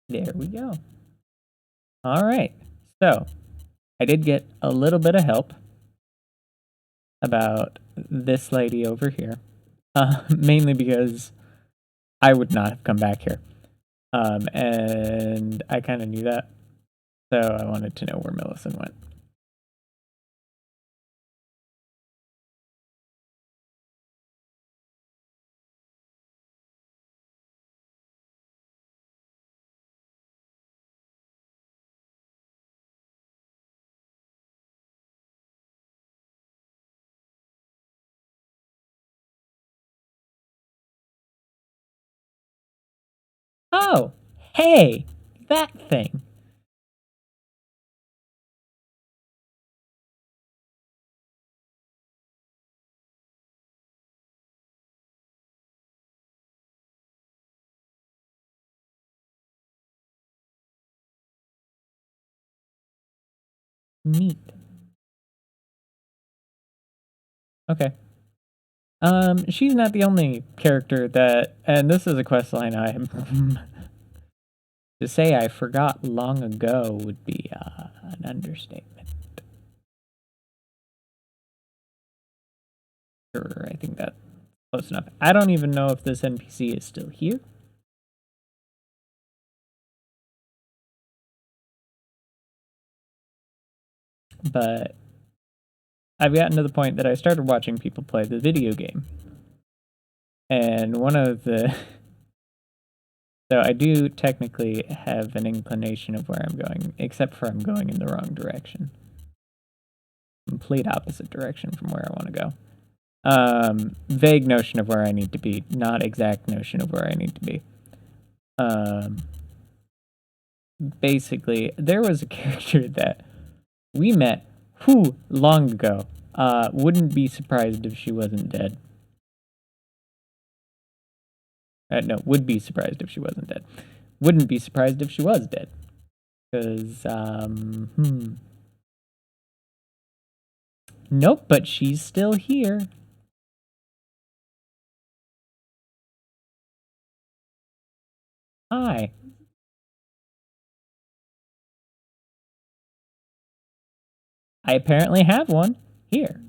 There we go. All right. So I did get a little bit of help about this lady over here, mainly because I would not have come back here. And I kind of knew that, so I wanted to know where Millicent went. Oh, hey, that thing. Neat. Okay. She's not the only character that, and this is a questline I to say I forgot long ago would be an understatement. Sure, I think that's close enough. I don't even know if this NPC is still here. But I've gotten to the point that I started watching people play the video game. And one of the... So I do technically have an inclination of where I'm going, except for I'm going in the wrong direction. Complete opposite direction from where I want to go. Vague notion of where I need to be, not exact notion of where I need to be. Basically, there was a character that we met long ago. Wouldn't be surprised if she wasn't dead. No, would be surprised if she wasn't dead. Wouldn't be surprised if she was dead. Because, Nope, but she's still here. Hi. I apparently have one. Here.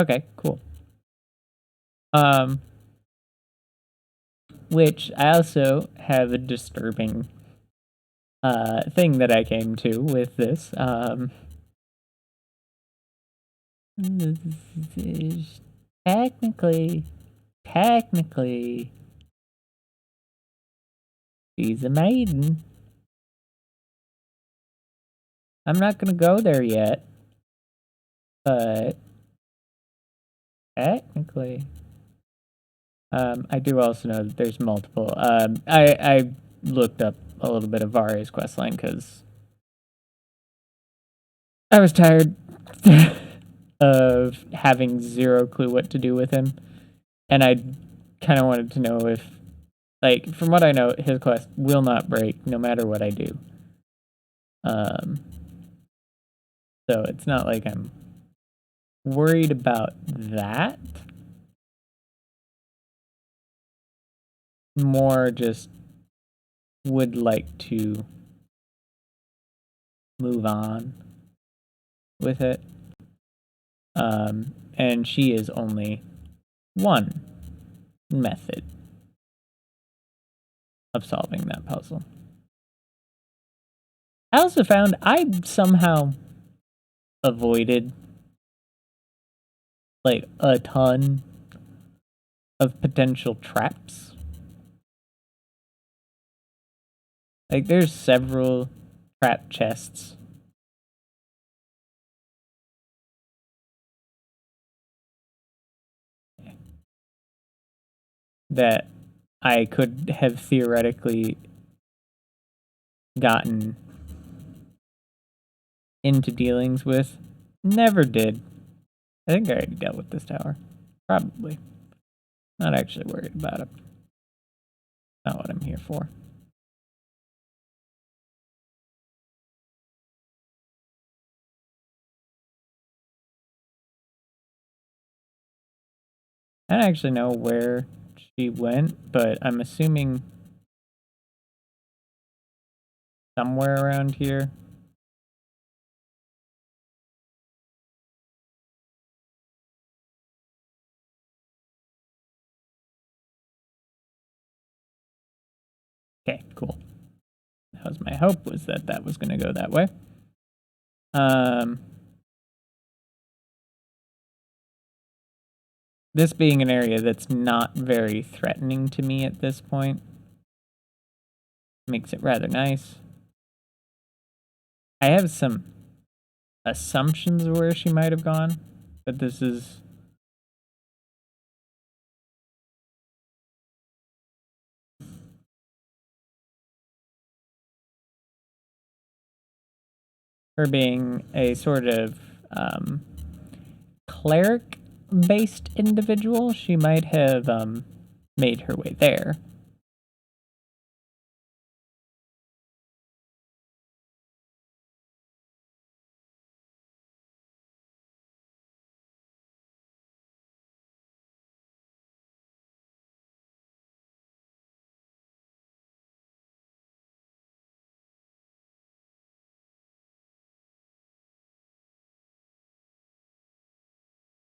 Okay, cool. Which I also have a disturbing thing that I came to with this. Technically, she's a maiden. I'm not gonna go there yet, but technically, I do also know that there's multiple. I looked up a little bit of Vari's questline because I was tired of having zero clue what to do with him, and I kind of wanted to know if, like, from what I know, his quest will not break no matter what I do. So it's not like I'm worried about that. More just would like to move on with it. And she is only one method of solving that puzzle. I also found I somehow avoided like a ton of potential traps. Like there's several trap chests that I could have theoretically gotten into dealings with. Never did. I think I already dealt with this tower. Probably. Not actually worried about it. Not what I'm here for. I don't actually know where she went, but I'm assuming somewhere around here. Okay, cool. That was my hope, was that that was going to go that way. This being an area that's not very threatening to me at this point makes it rather nice. I have some assumptions of where she might have gone, but this is her being a sort of cleric-based individual. She might have made her way there.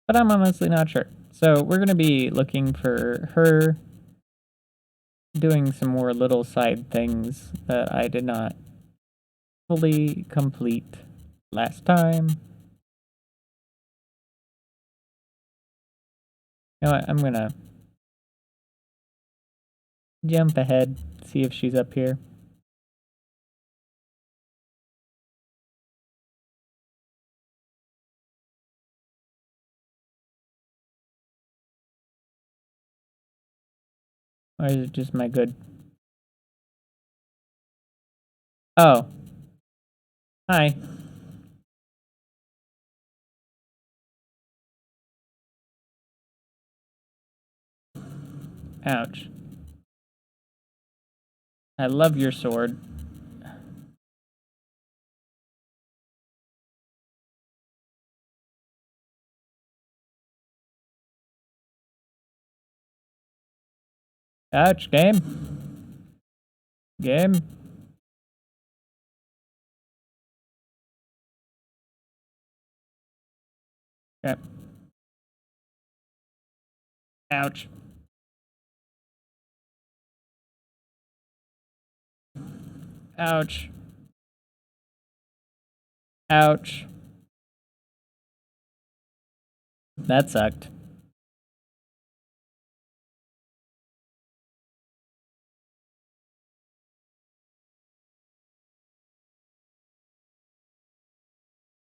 But I'm honestly not sure. So we're going to be looking for her doing some more little side things that I did not fully complete last time. You know what? I'm going to jump ahead, see if she's up here. Or is it just my good? Oh. Hi. Ouch. I love your sword. Ouch, game. Game. Okay. Ouch. Ouch. Ouch. That sucked.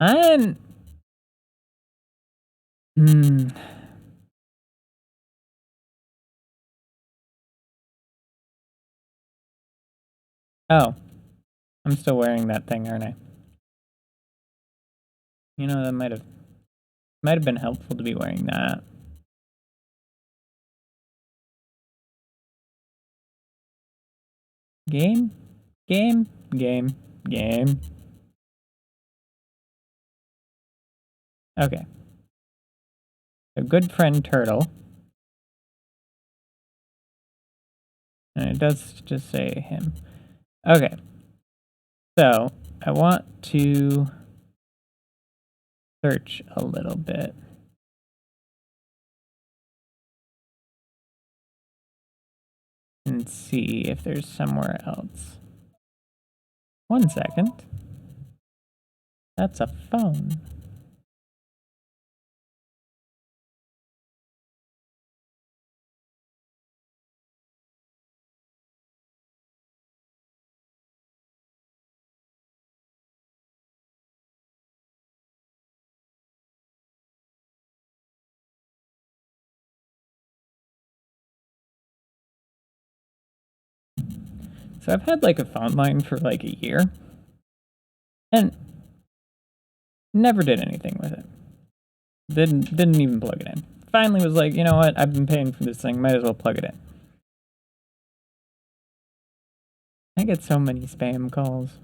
I'm... Oh. I'm still wearing that thing, aren't I? You know, that might have been helpful to be wearing that. Game? Game? Game? Game? Okay. A good friend turtle. And it does just say him. Okay. So, I want to search a little bit. And see if there's somewhere else. 1 second. That's a phone. So I've had like a phone line for like a year and never did anything with it. Didn't even plug it in. Finally was like, you know what? I've been paying for this thing. Might as well plug it in. I get so many spam calls.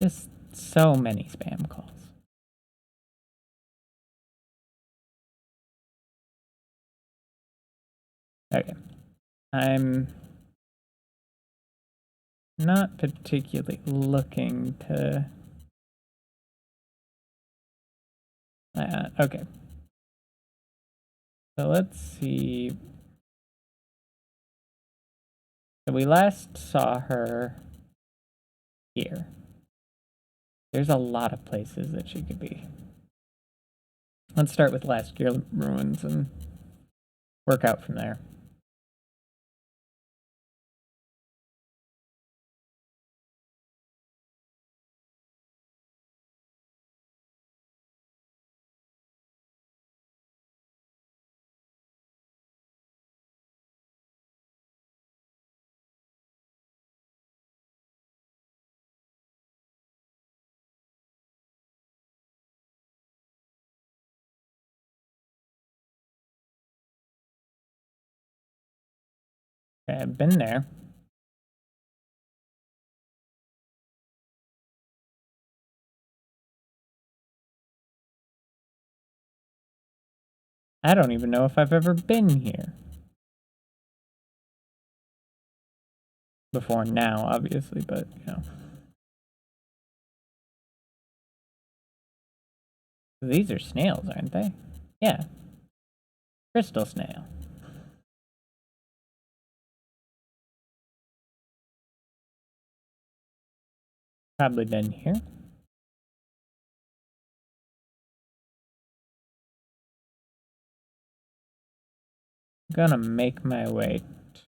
Just so many spam calls. Okay. I'm not particularly looking to... okay. So let's see. So we last saw her here. There's a lot of places that she could be. Let's start with last year ruins and work out from there. Okay, I've been there. I don't even know if I've ever been here. Before now, obviously, but, you know. These are snails, aren't they? Yeah. Crystal snail. Probably been here. I'm gonna make my way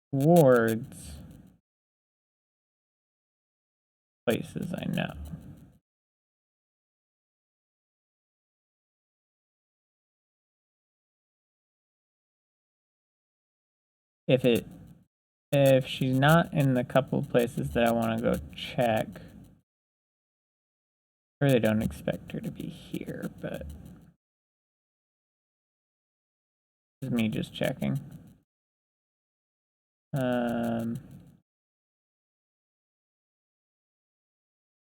towards places I know. If she's not in the couple places that I want to go check, I really don't expect her to be here, but this is me just checking. I'm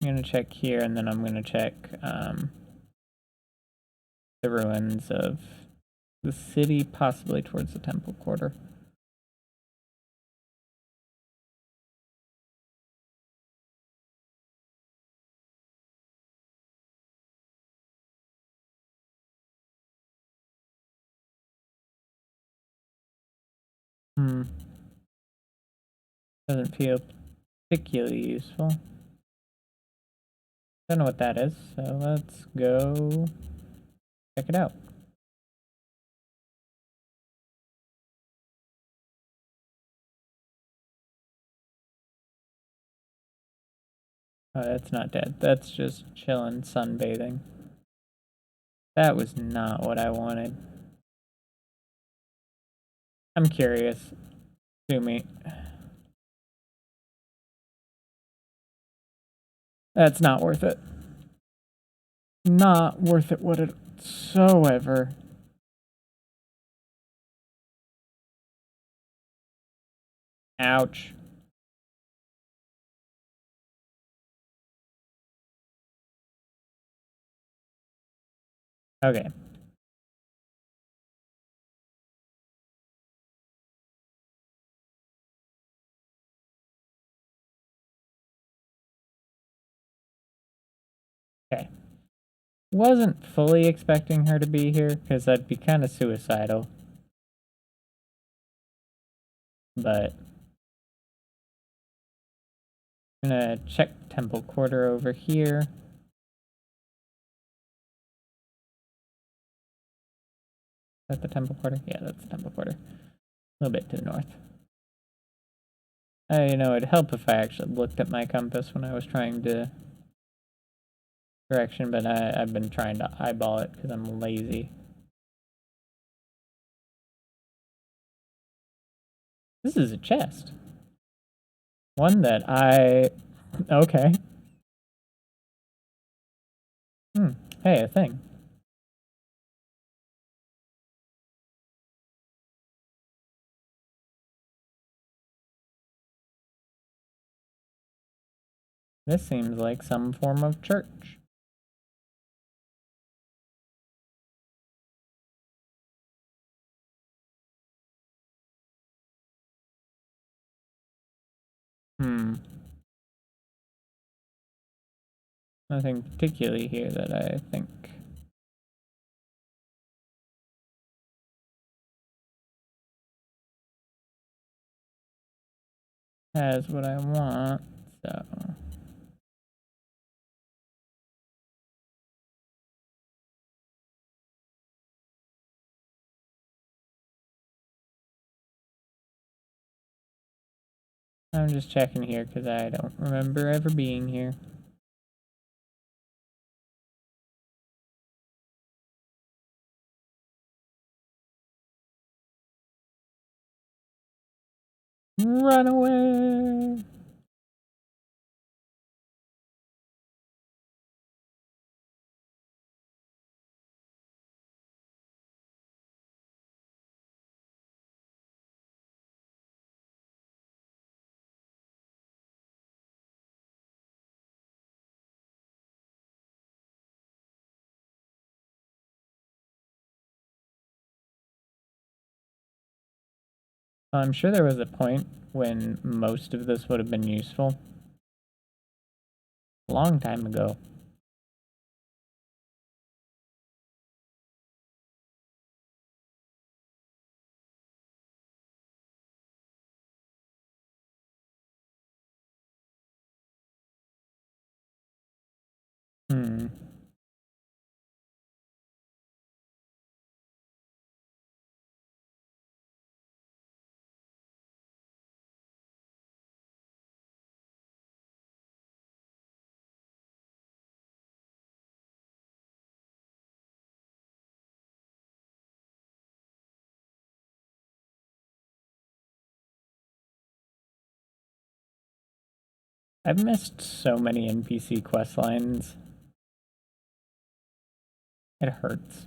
gonna check here, and then I'm gonna check the ruins of the city, possibly towards the temple quarter. Doesn't feel particularly useful. Don't know what that is, so let's go check it out. Oh, that's not dead. That's just chilling, sunbathing. That was not what I wanted. I'm curious. Sue me. That's not worth it. Not worth it whatsoever. Ouch. Okay. Okay. Wasn't fully expecting her to be here, because that'd be kind of suicidal. But I'm gonna check temple quarter over here. Is that the temple quarter? Yeah, that's the temple quarter. A little bit to the north. You know, it'd help if I actually looked at my compass when I was trying to direction, but I've been trying to eyeball it because I'm lazy. This is a chest. One that I... Okay. Hey, a thing. This seems like some form of church. Nothing particularly here that I think. Has what I want, so. I'm just checking here because I don't remember ever being here. Run away! I'm sure there was a point when most of this would have been useful. A long time ago. I've missed so many NPC quest lines. It hurts.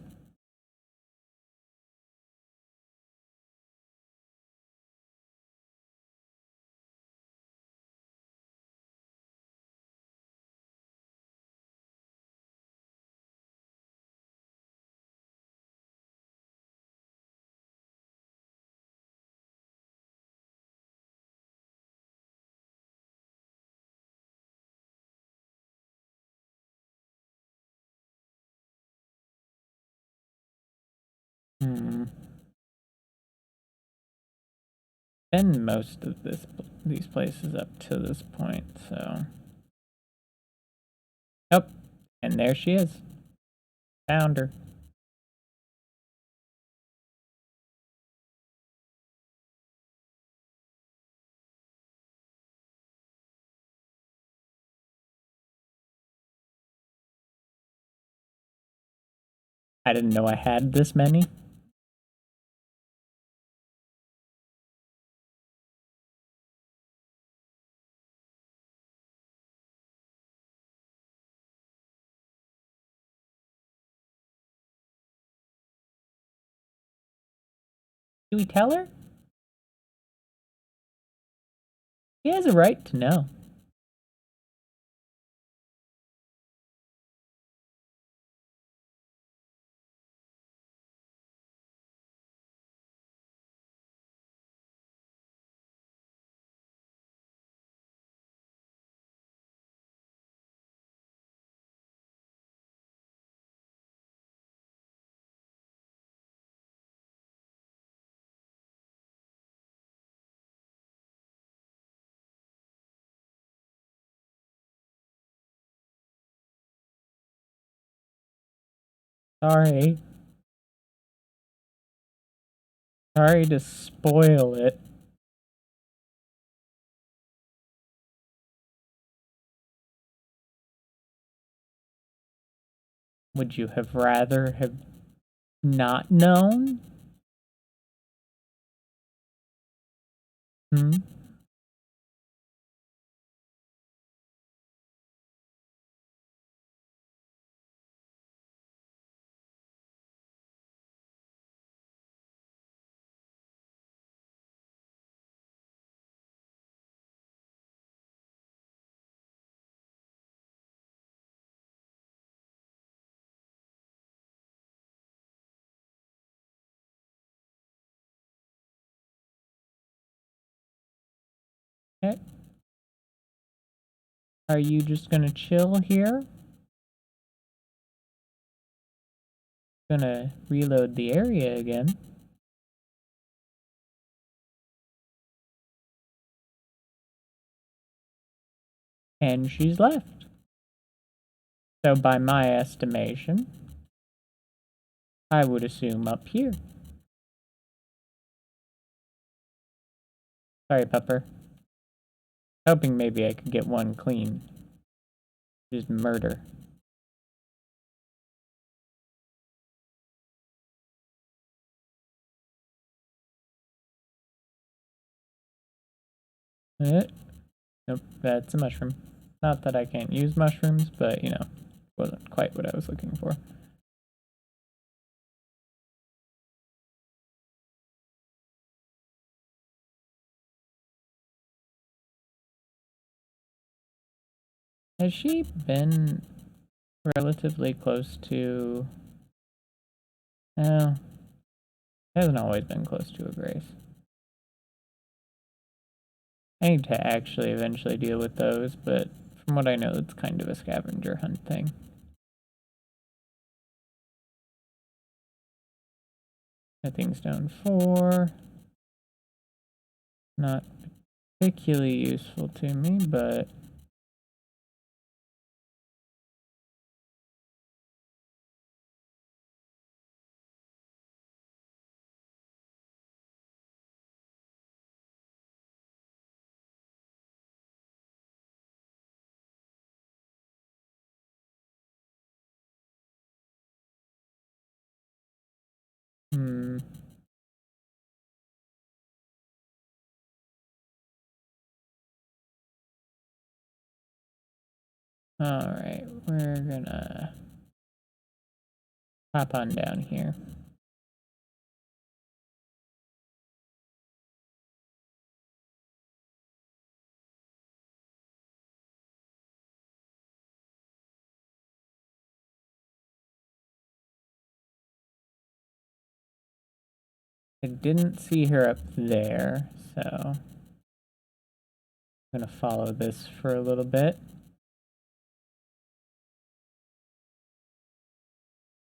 Been most of these places up to this point, so. Oh, and there she is. Found her. I didn't know I had this many. Do we tell her? He has a right to know. Sorry. Sorry to spoil it. Would you have rather have not known? Okay. Are you just gonna chill here? Gonna reload the area again. And she's left. So by my estimation, I would assume up here. Sorry, Pepper. Hoping maybe I could get one clean. Just murder. Nope, that's a mushroom. Not that I can't use mushrooms, but, you know, wasn't quite what I was looking for. Has she been relatively close to... No, she hasn't always been close to a Grace. I need to actually eventually deal with those, but from what I know, it's kind of a scavenger hunt thing. Stepping stone 4. Not particularly useful to me, but... Alright, we're gonna hop on down here. I didn't see her up there, so I'm gonna follow this for a little bit.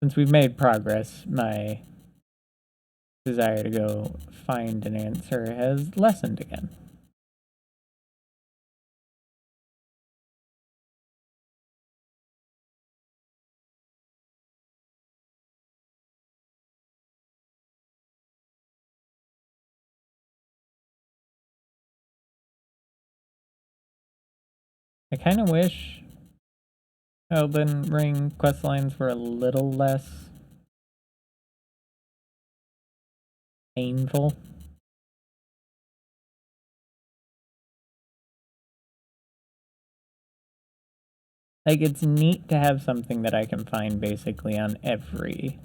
Since we've made progress, my desire to go find an answer has lessened again. I kind of wish Elden Ring questlines were a little less painful. Like, it's neat to have something that I can find basically on every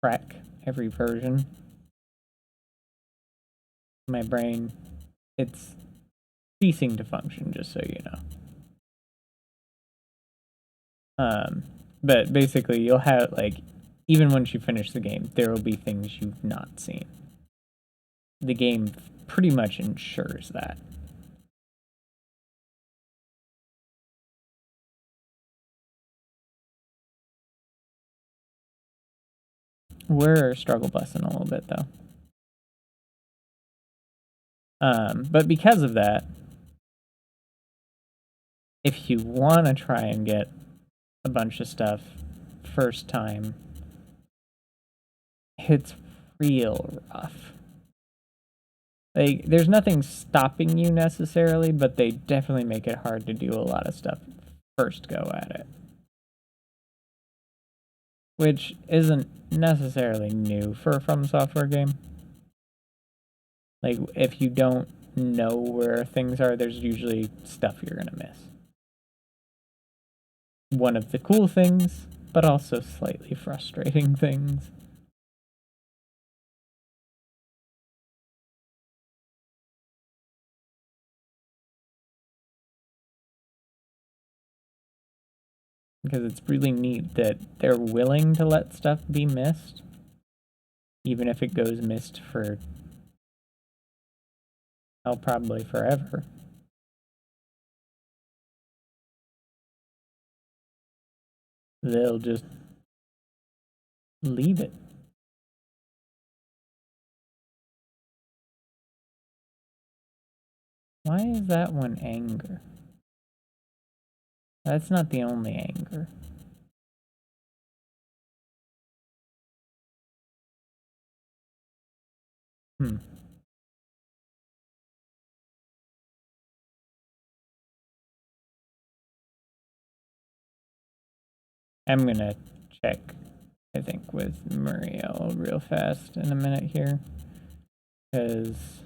track, every version. My brain, it's ceasing to function, just so you know. But basically, you'll have, like, even once you finish the game, there will be things you've not seen. The game pretty much ensures that. We're struggle busing a little bit, though. But because of that, if you want to try and get a bunch of stuff first time, it's real rough. Like, there's nothing stopping you necessarily, but they definitely make it hard to do a lot of stuff first go at it. Which isn't necessarily new for a From Software game. Like, if you don't know where things are, there's usually stuff you're gonna miss. One of the cool things, but also slightly frustrating things. Because it's really neat that they're willing to let stuff be missed. even if it goes missed for, oh, probably forever. They'll just leave it. Why is that one anger? That's not the only anger. I'm gonna check, I think, with Muriel real fast in a minute here, because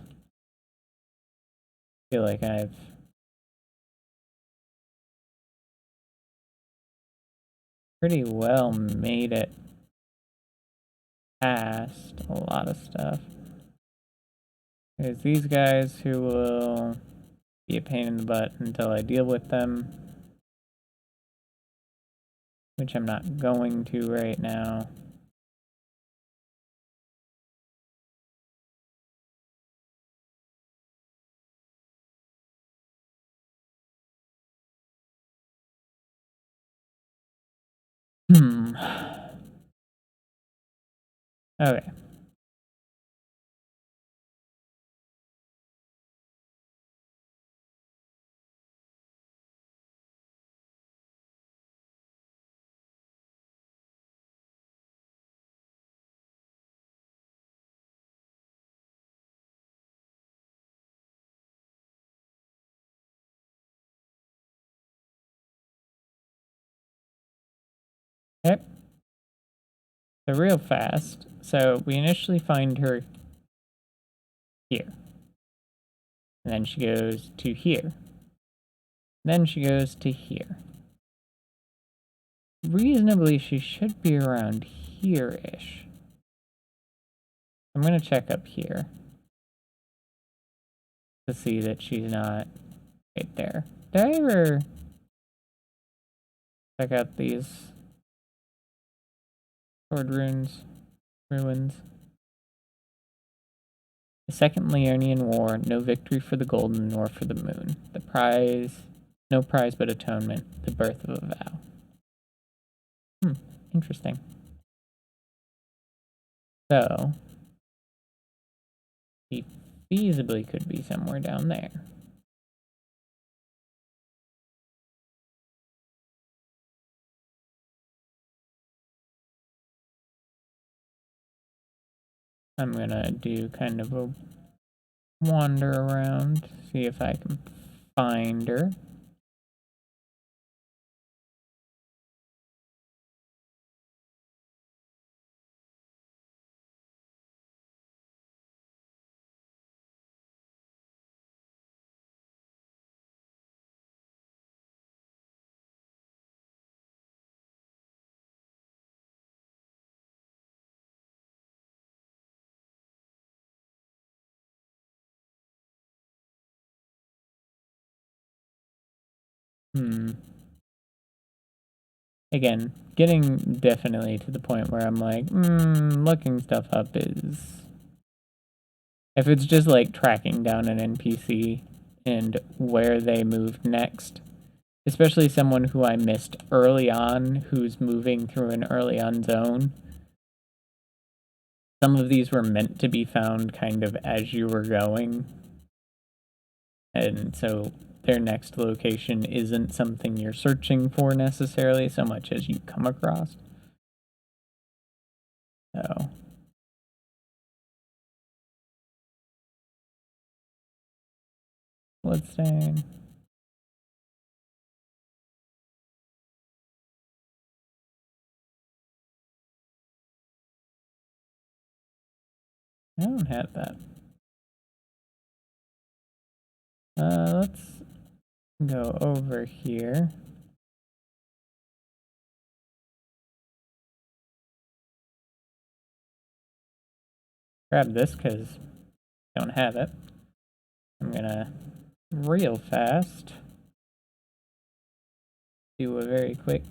I feel like I've pretty well made it past a lot of stuff. There's these guys who will be a pain in the butt until I deal with them, which I'm not going to right now. Okay. Yep. So real fast. So we initially find her here. And then she goes to here. Then she goes to here. Reasonably, she should be around here-ish. I'm gonna check up here to see that she's not right there. Did I ever check out these sword ruins? Ruins? The Second Leonian War, no victory for the Golden nor for the Moon. The prize, no prize but atonement, the birth of a vow. Interesting. So, he feasibly could be somewhere down there. I'm gonna do kind of a wander around, see if I can find her. Again, getting definitely to the point where I'm like, looking stuff up is... If it's just like tracking down an NPC and where they moved next, especially someone who I missed early on, who's moving through an early on zone. Some of these were meant to be found kind of as you were going. And so their next location isn't something you're searching for necessarily so much as you come across. So Bloodstain. I don't have that. Let's go over here. Grab this because I don't have it. I'm gonna real fast do a very quick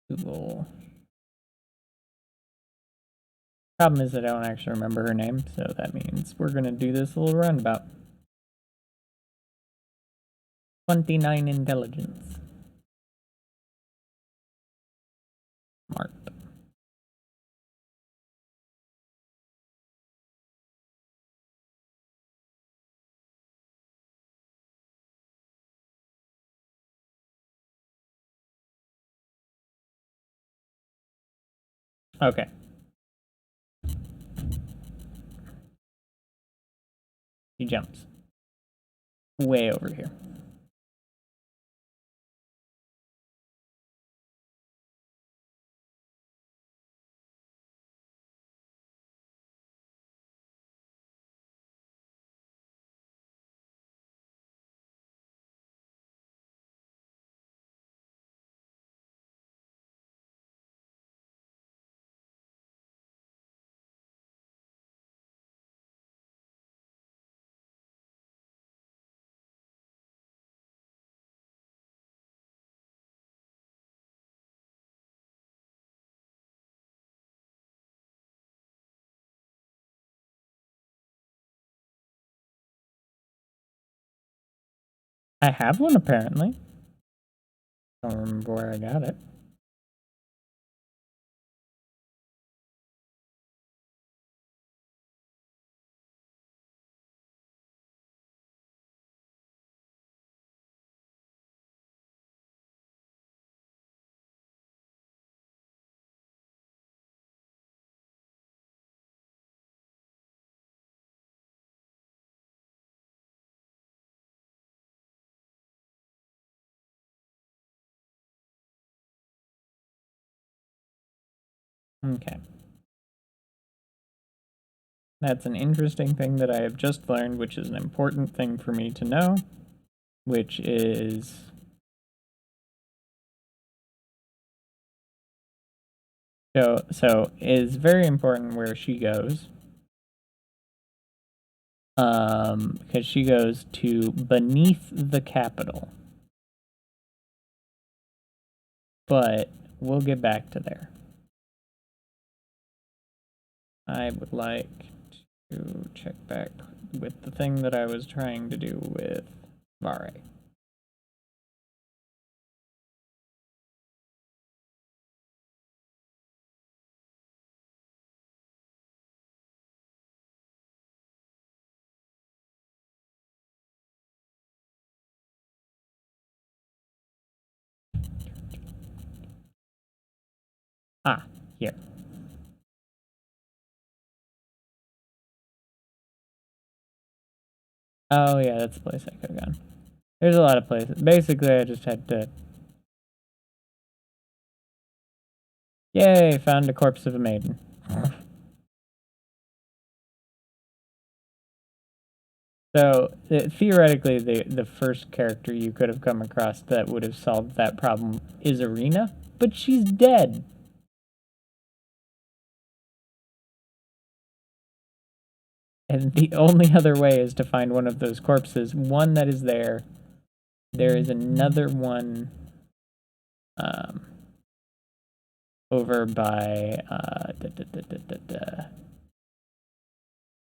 Google. Problem is that I don't actually remember her name, so that means we're gonna do this little roundabout. 29 intelligence. Smart. Okay. He jumps. Way over here. I have one apparently. Don't remember where I got it. Okay. That's an interesting thing that I have just learned, which is an important thing for me to know, which is so is very important where she goes. Because she goes to beneath the capital. But we'll get back to there. I would like to check back with the thing that I was trying to do with Vare. Ah, here. Oh yeah, that's the place I could have gone. There's a lot of places. Basically, I just had to... Yay, found a corpse of a maiden. So, theoretically, the first character you could have come across that would have solved that problem is Arena, but she's dead. And the only other way is to find one of those corpses, one that is there. There is another one over by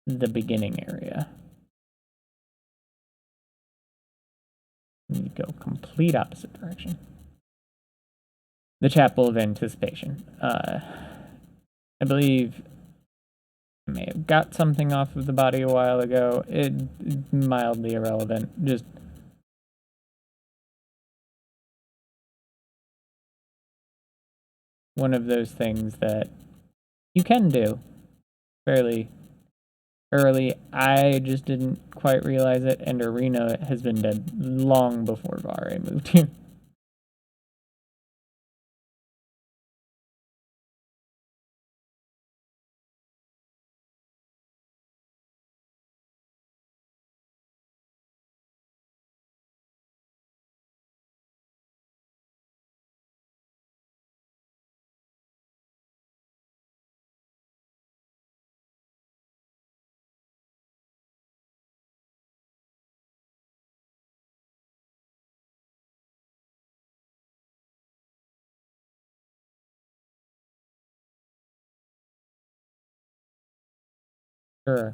the beginning area. You go complete opposite direction. The Chapel of Anticipation. I believe I may have got something off of the body a while ago. It's mildly irrelevant. Just one of those things that you can do fairly early. I just didn't quite realize it, and Arena has been dead long before Vare moved here. Sure.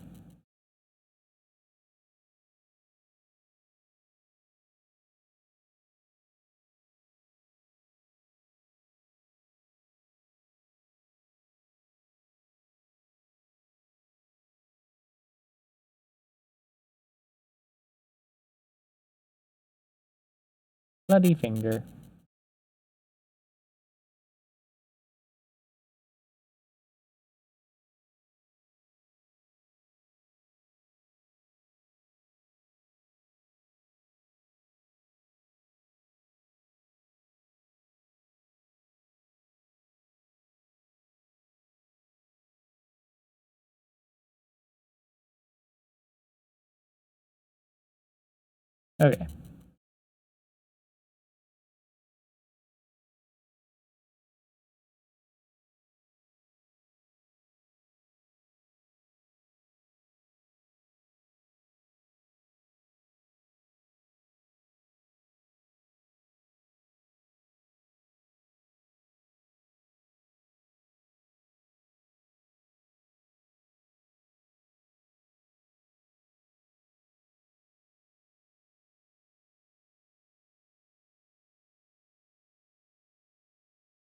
Bloody finger. Okay.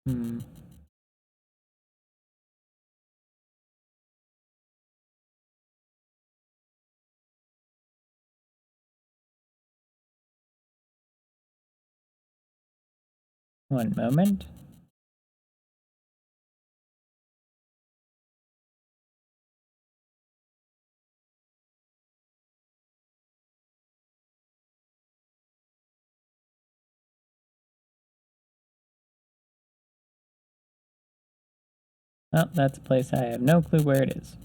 Hmm. One moment. Well, that's a place I have no clue where it is.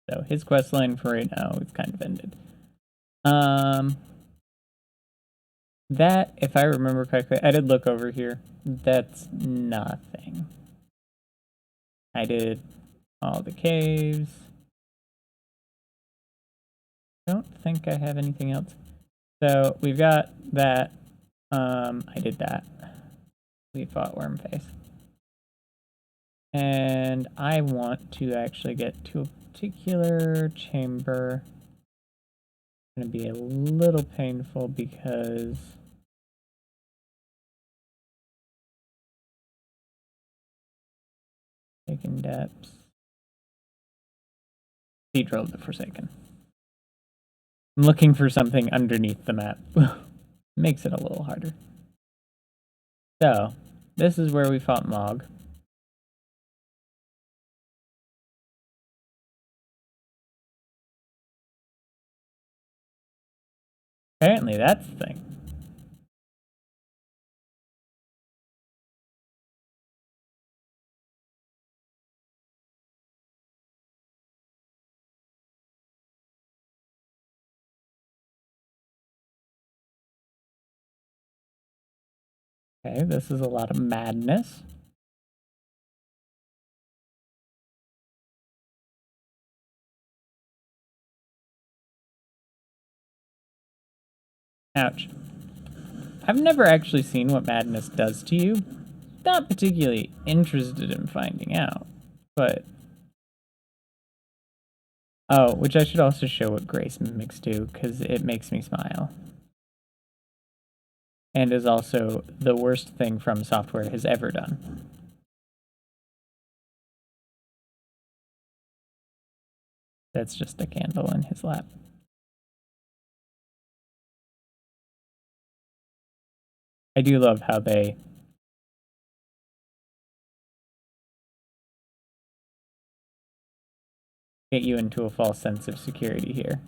So his quest line for right now is kind of ended. That, if I remember correctly, I did look over here. That's nothing. I did all the caves. Don't think I have anything else. So we've got that. I did that. We fought Wormface. And I want to actually get to a particular chamber. It's going to be a little painful because taking depths. Cathedral of the Forsaken. I'm looking for something underneath the map. Makes it a little harder. So, this is where we fought Mog. Apparently that's the thing. Okay, this is a lot of madness. Ouch. I've never actually seen what madness does to you. Not particularly interested in finding out, but... Oh, which I should also show what Grace mimics do, because it makes me smile. And is also the worst thing From Software has ever done. That's just a candle in his lap. I do love how they get you into a false sense of security here.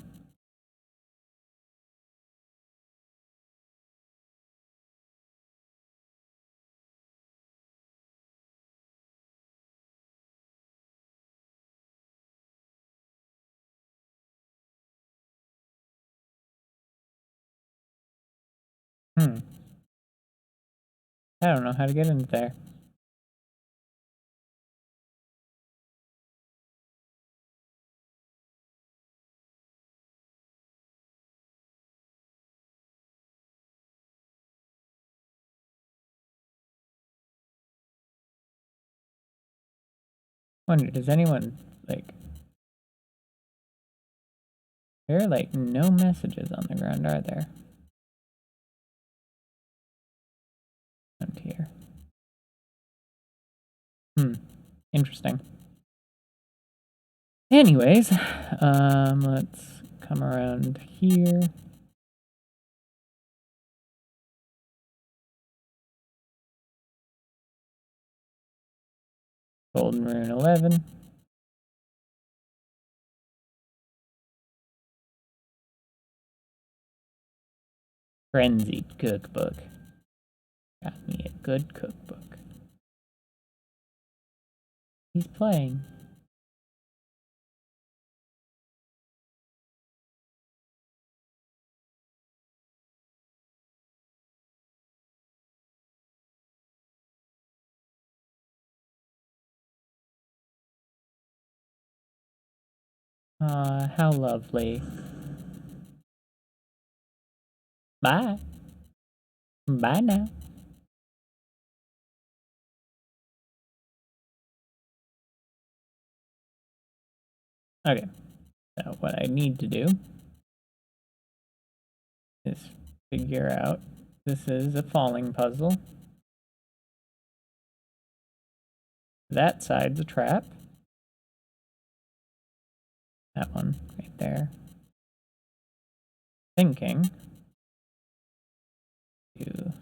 I don't know how to get into there. Wonder, does anyone, like... There are like no messages on the ground, are there? Around here. Interesting. Anyways, let's come around here. Golden Rune 11. Frenzied cookbook. Got me a good cookbook. He's playing. How lovely. Bye. Bye now. Okay, so what I need to do is figure out this is a falling puzzle. That side's a trap. That one right there. Thinking. Do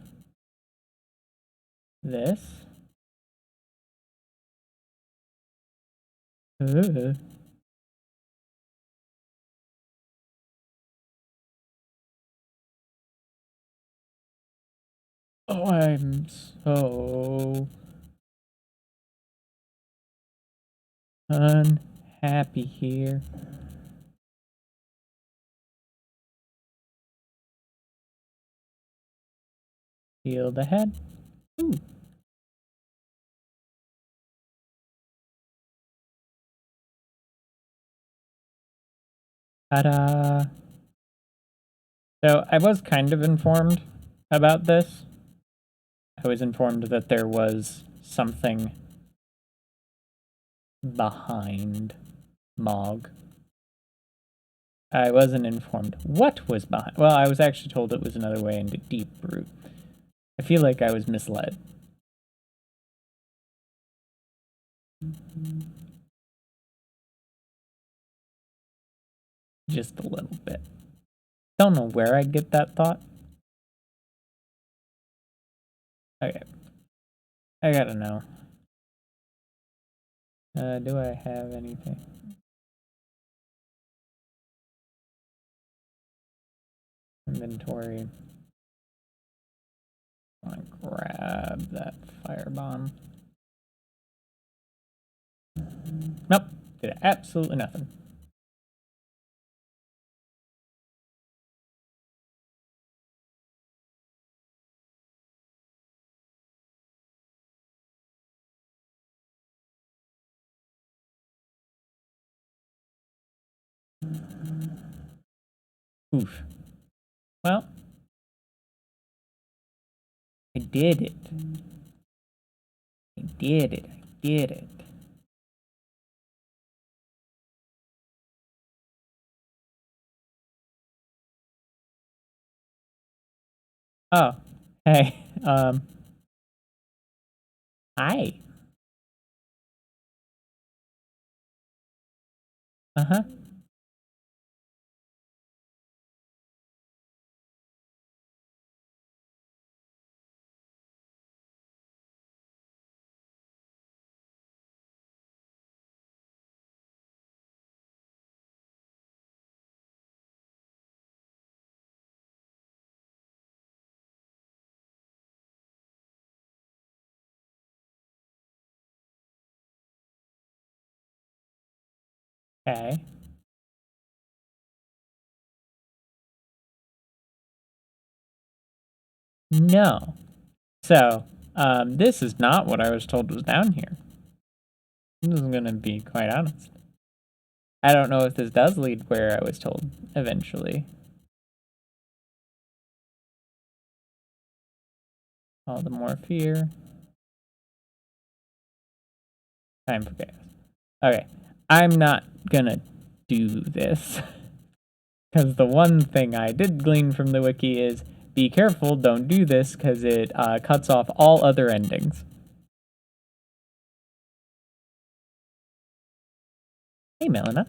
this. Ooh. Oh, I'm so unhappy here. Field ahead. Ooh. Ta-da! So I was kind of informed about this. I was informed that there was something behind Mog. I wasn't informed what was behind. Well, I was actually told it was another way into Deep Root. I feel like I was misled. Just a little bit. Don't know where I'd get that thought. Okay. I gotta know. Do I have anything? Inventory. I want to grab that firebomb. Nope. Did absolutely nothing. Oof. Well, I did it. I did it. I did it. Oh, hey, hi. Uh-huh. Okay. No. So, this is not what I was told was down here. This is gonna be quite honest. I don't know if this does lead where I was told eventually. All the more fear. Time for chaos. Okay. I'm not gonna do this. Because the one thing I did glean from the wiki is, be careful, don't do this, because it cuts off all other endings. Hey, Melina.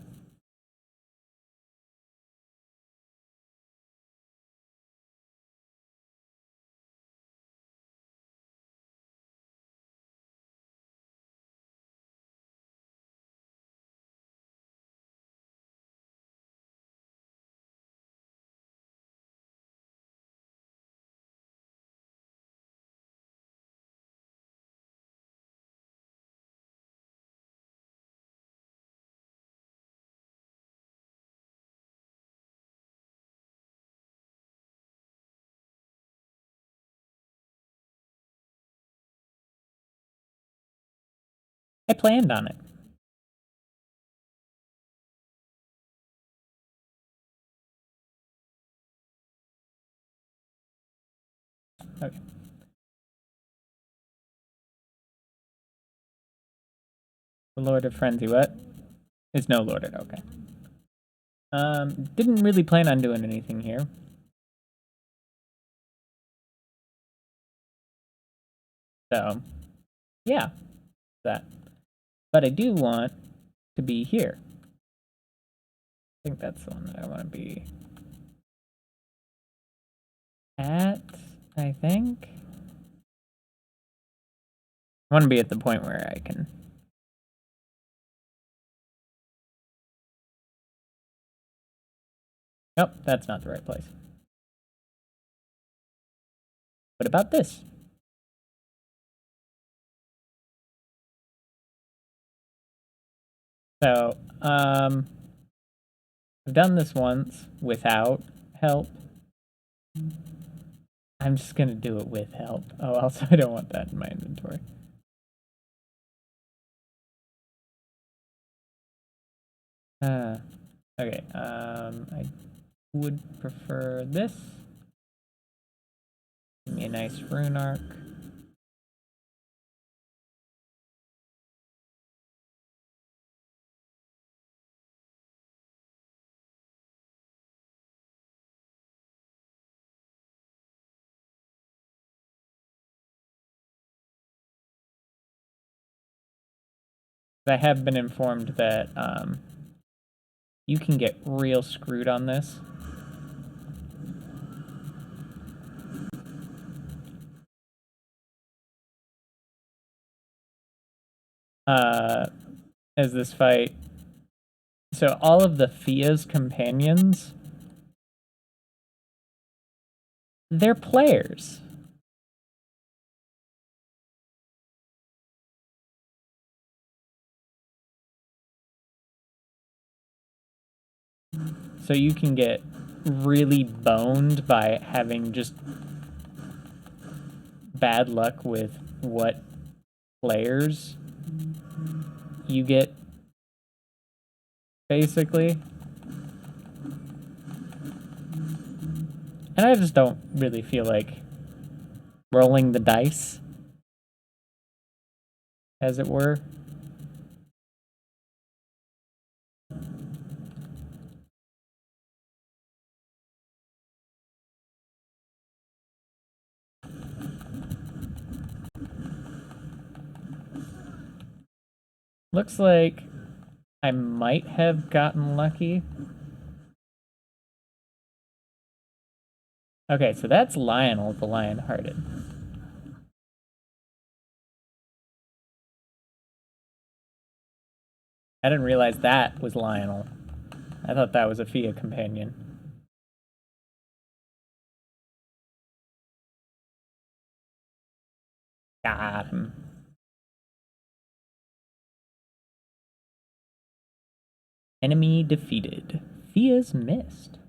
I planned on it. Okay. The Lord of Frenzy, what? Is no Lord of, okay. Didn't really plan on doing anything here. So, yeah, that. But I do want to be here. I think that's the one that I want to be at, I think. I want to be at the point where I can... Nope, that's not the right place. What about this? So, I've done this once without help. I'm just gonna do it with help. Oh, also I don't want that in my inventory. Okay, I would prefer this. Give me a nice rune arc. I have been informed that you can get real screwed on this. As this fight. So all of the Fia's companions, they're players. So you can get really boned by having just bad luck with what players you get, basically. And I just don't really feel like rolling the dice, as it were. Looks like I might have gotten lucky. Okay, so that's Lionel the Lionhearted. I didn't realize that was Lionel. I thought that was a Fia companion. Got him. Enemy defeated. Fia's missed.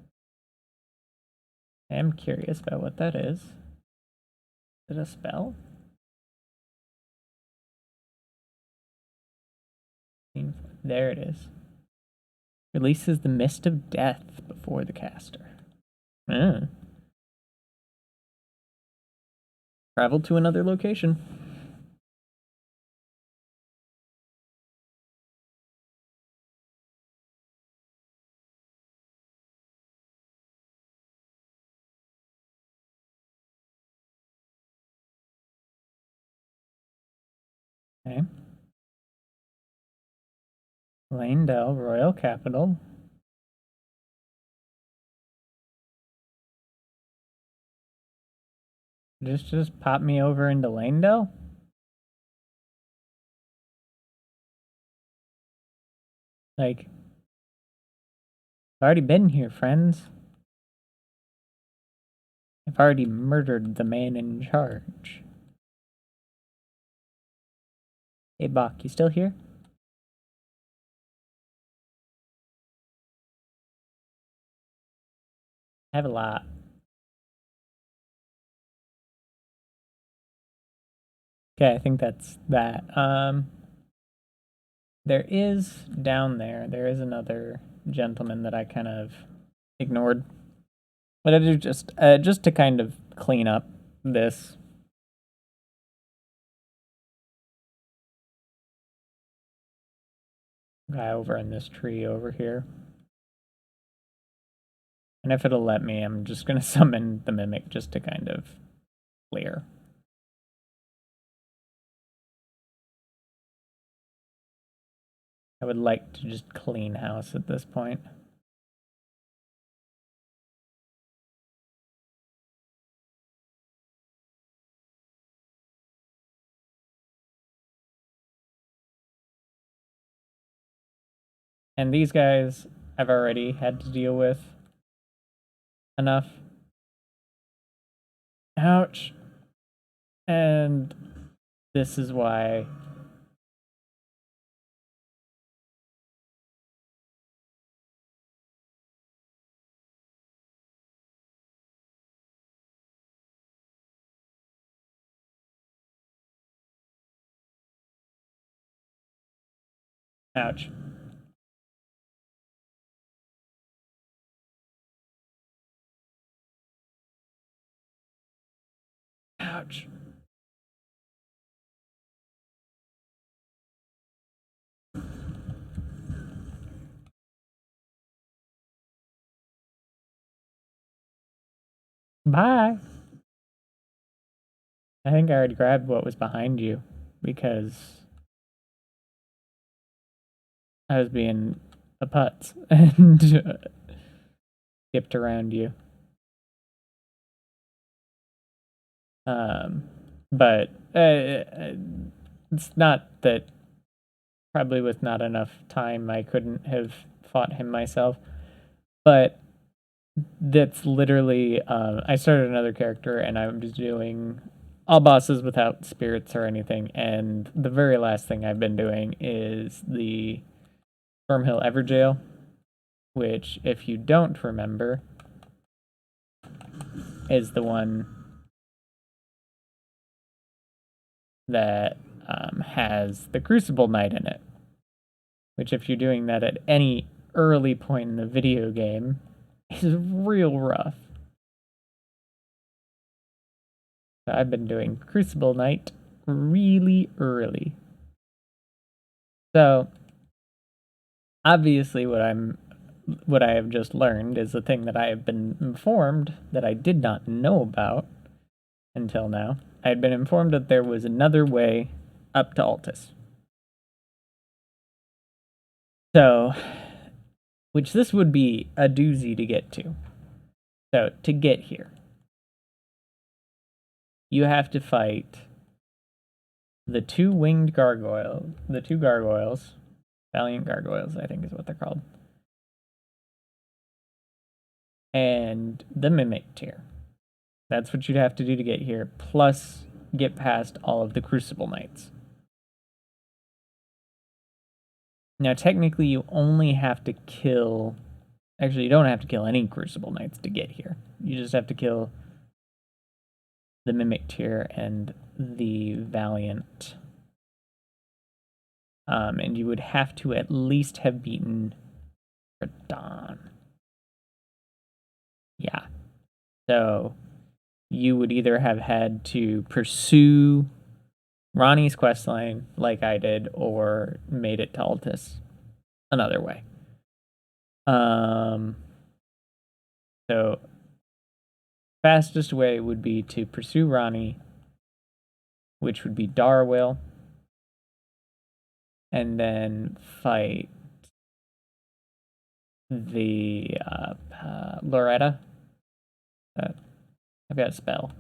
I am curious about what that is. Is it a spell? There it is. Releases the mist of death before the caster. Travel to another location. Okay. Lanedell, Royal Capital. Just pop me over into Lanedell? Like, I've already been here, friends. I've already murdered the man in charge. Hey, Bach, you still here? I have a lot. Okay, I think that's that. There is down there is another gentleman that I kind of ignored. But I do just to kind of clean up this. Guy over in this tree over here. And if it'll let me, I'm just gonna summon the Mimic just to kind of clear. I would like to just clean house at this point. And these guys I've already had to deal with enough. Ouch. And this is why ouch. Ouch. Bye. I think I already grabbed what was behind you because I was being a putz and skipped around you. But it's not that probably with not enough time I couldn't have fought him myself. But that's literally, I started another character and I was doing all bosses without spirits or anything. And the very last thing I've been doing is the Stormhill Everjail, which, if you don't remember, is the one that has the Crucible Knight in it. Which, if you're doing that at any early point in the video game, is real rough. So I've been doing Crucible Knight really early. So obviously what I have just learned is the thing that I have been informed that I did not know about until now. I had been informed that there was another way up to Altus. So, which this would be a doozy to get to. So, to get here, you have to fight the two gargoyles, valiant gargoyles, I think is what they're called, and the Mimic tier. That's what you'd have to do to get here, plus get past all of the Crucible Knights. Now, technically, you only have to kill... Actually, you don't have to kill any Crucible Knights to get here. You just have to kill the Mimic tier and the Valiant. And you would have to at least have beaten Radon. Yeah. So, you would either have had to pursue Ronnie's questline, like I did, or made it to Altus another way. So fastest way would be to pursue Ronnie, which would be Darwill, and then fight the Loretta. I've got a spell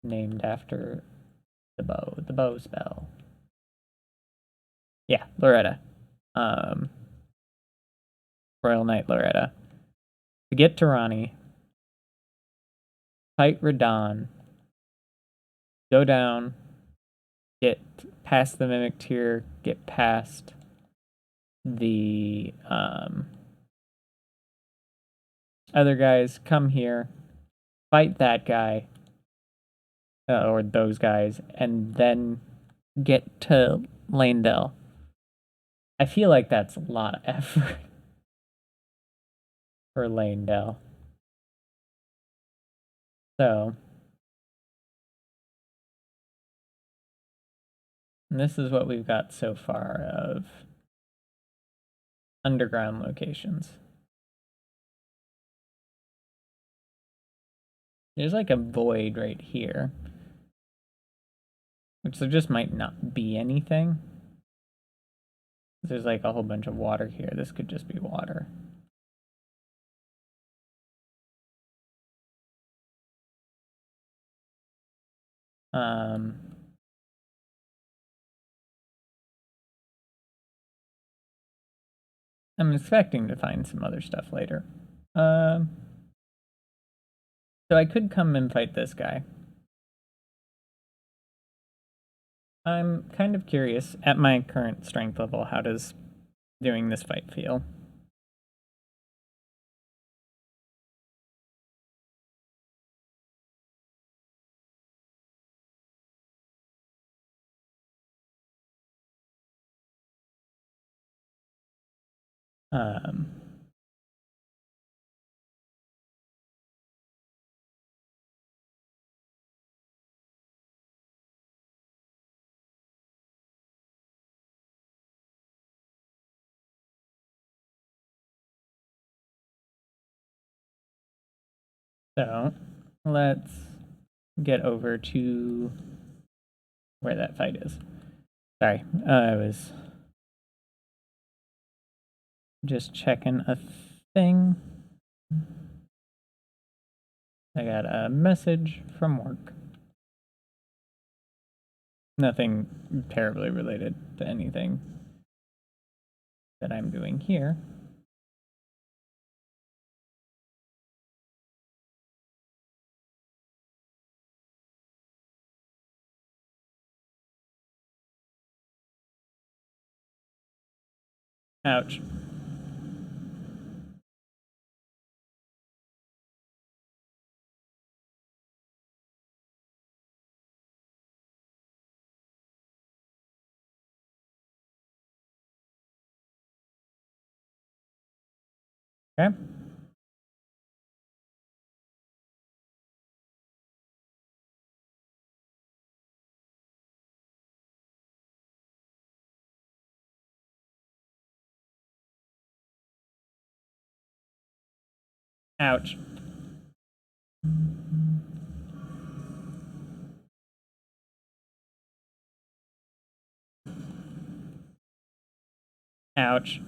named after the bow spell. Yeah, Loretta. Royal Knight Loretta. To get to Rani, fight Radon, go down, get past the Mimic Tier, get past the other guys, come here, fight that guy, or those guys, and then get to Lanedell. I feel like that's a lot of effort for Lanedell. So, this is what we've got so far of underground locations. There's like a void right here, which there just might not be anything. There's like a whole bunch of water here. This could just be water. I'm expecting to find some other stuff later. So I could come and fight this guy. I'm kind of curious, at my current strength level, how does doing this fight feel? Um, so let's get over to where that fight is. Sorry, I was just checking a thing. I got a message from work. Nothing terribly related to anything that I'm doing here. Ouch. Okay. Ouch. Ouch.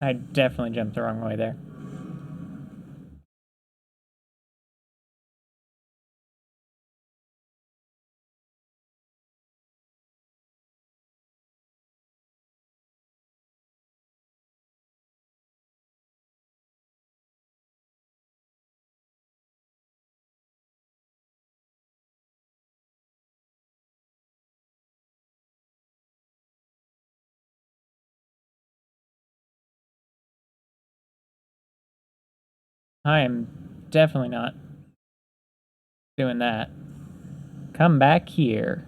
I definitely jumped the wrong way there. I am definitely not doing that. Come back here.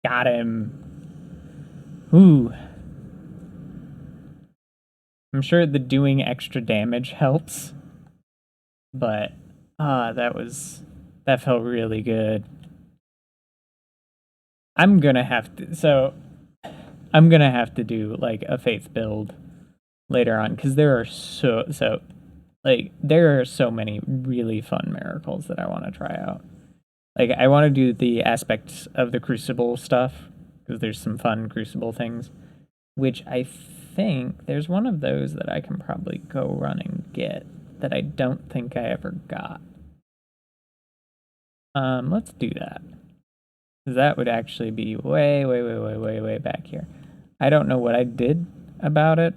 Got him. Ooh. I'm sure the doing extra damage helps. But, that felt really good. I'm gonna have to do, like, a faith build later on, because there are there are so many really fun miracles that I want to try out. Like, I want to do the aspects of the Crucible stuff, because there's some fun Crucible things, which I think there's one of those that I can probably go run and get that I don't think I ever got. Let's do that. Because that would actually be way back here. I don't know what I did about it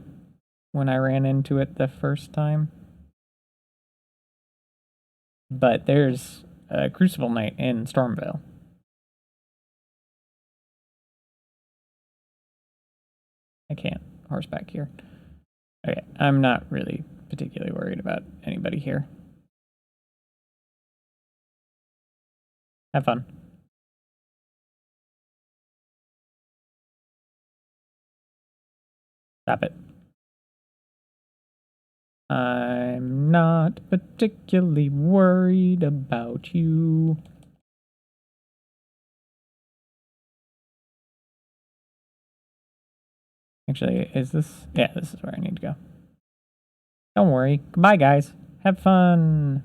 when I ran into it the first time. But there's a Crucible Knight in Stormvale. I can't horseback here. Okay, I'm not really particularly worried about anybody here. Have fun. Stop it. I'm not particularly worried about you. Actually, is this? Yeah, this is where I need to go. Don't worry. Goodbye, guys. Have fun.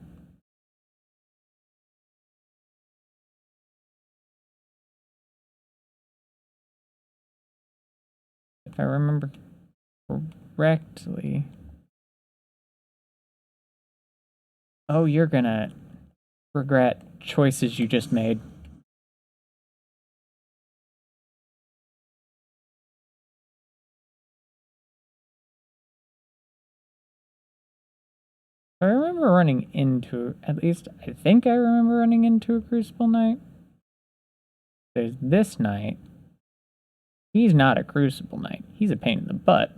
If I remember correctly. Oh, you're gonna regret choices you just made. I remember running into, at least I think I remember running into a Crucible Knight. There's this knight. He's not a Crucible Knight. He's a pain in the butt.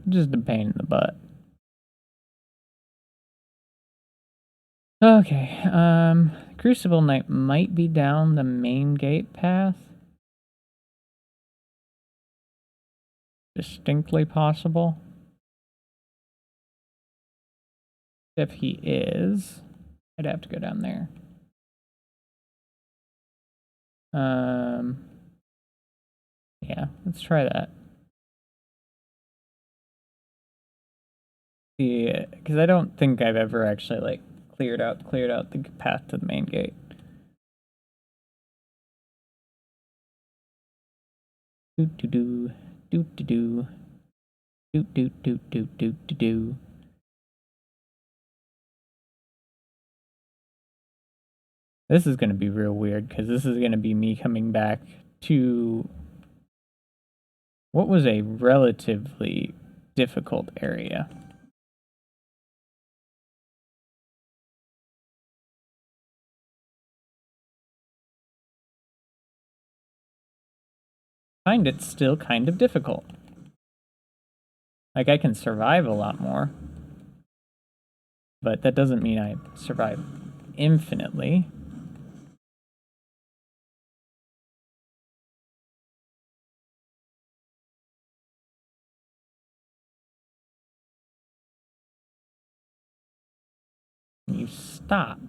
Just a pain in the butt. Okay, Crucible Knight might be down the main gate path. Distinctly possible. If he is, I'd have to go down there. Yeah, let's try that. Yeah, because I don't think I've ever actually, like, cleared out the path to the main gate. Doot doo doo, doot doo doo, doot doot doot doot doot doo doo. This is going to be real weird, because this is going to be me coming back to what was a relatively difficult area. I find it still kind of difficult. Like, I can survive a lot more, but that doesn't mean I survive infinitely. You stop.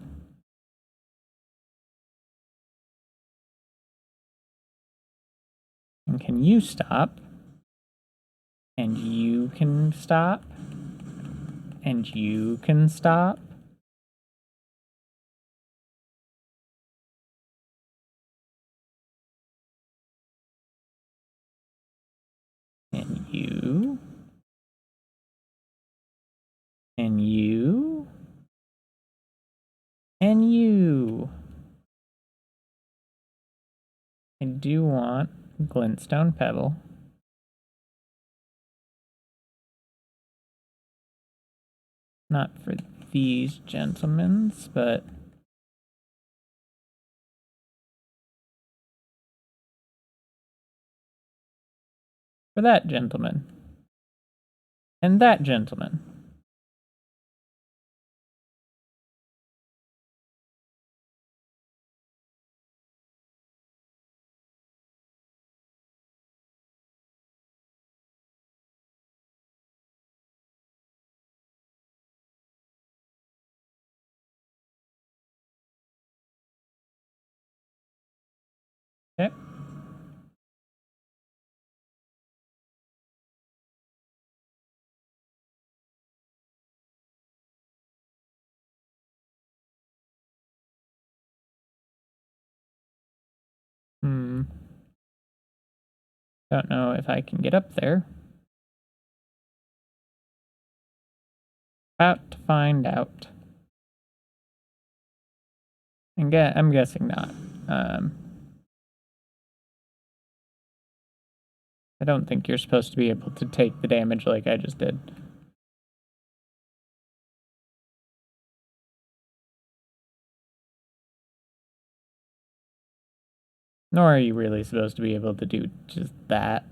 And can you stop? And you can stop? And you can stop? And you? And you? And you? I do want glintstone pebble. Not for these gentlemen, but for that gentleman. And that gentleman. Don't know if I can get up there. About to find out. I'm guessing not. I don't think you're supposed to be able to take the damage like I just did. Nor are you really supposed to be able to do just that.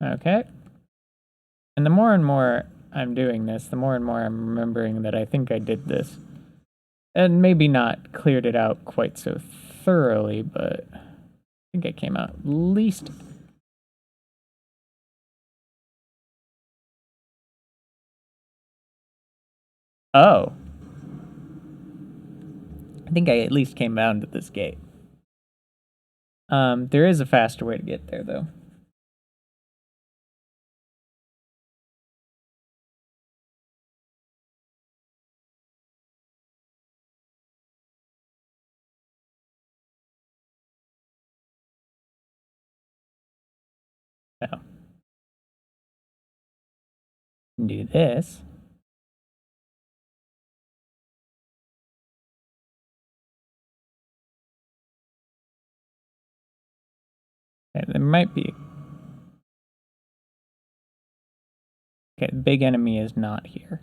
Okay. And the more and more I'm doing this, the more and more I'm remembering that I think I did this. And maybe not cleared it out quite so thoroughly, but I think I came out at least. Oh. I think I at least came down to this gate. There is a faster way to get there, though. So, do this. Okay, there might be. Okay, the big enemy is not here.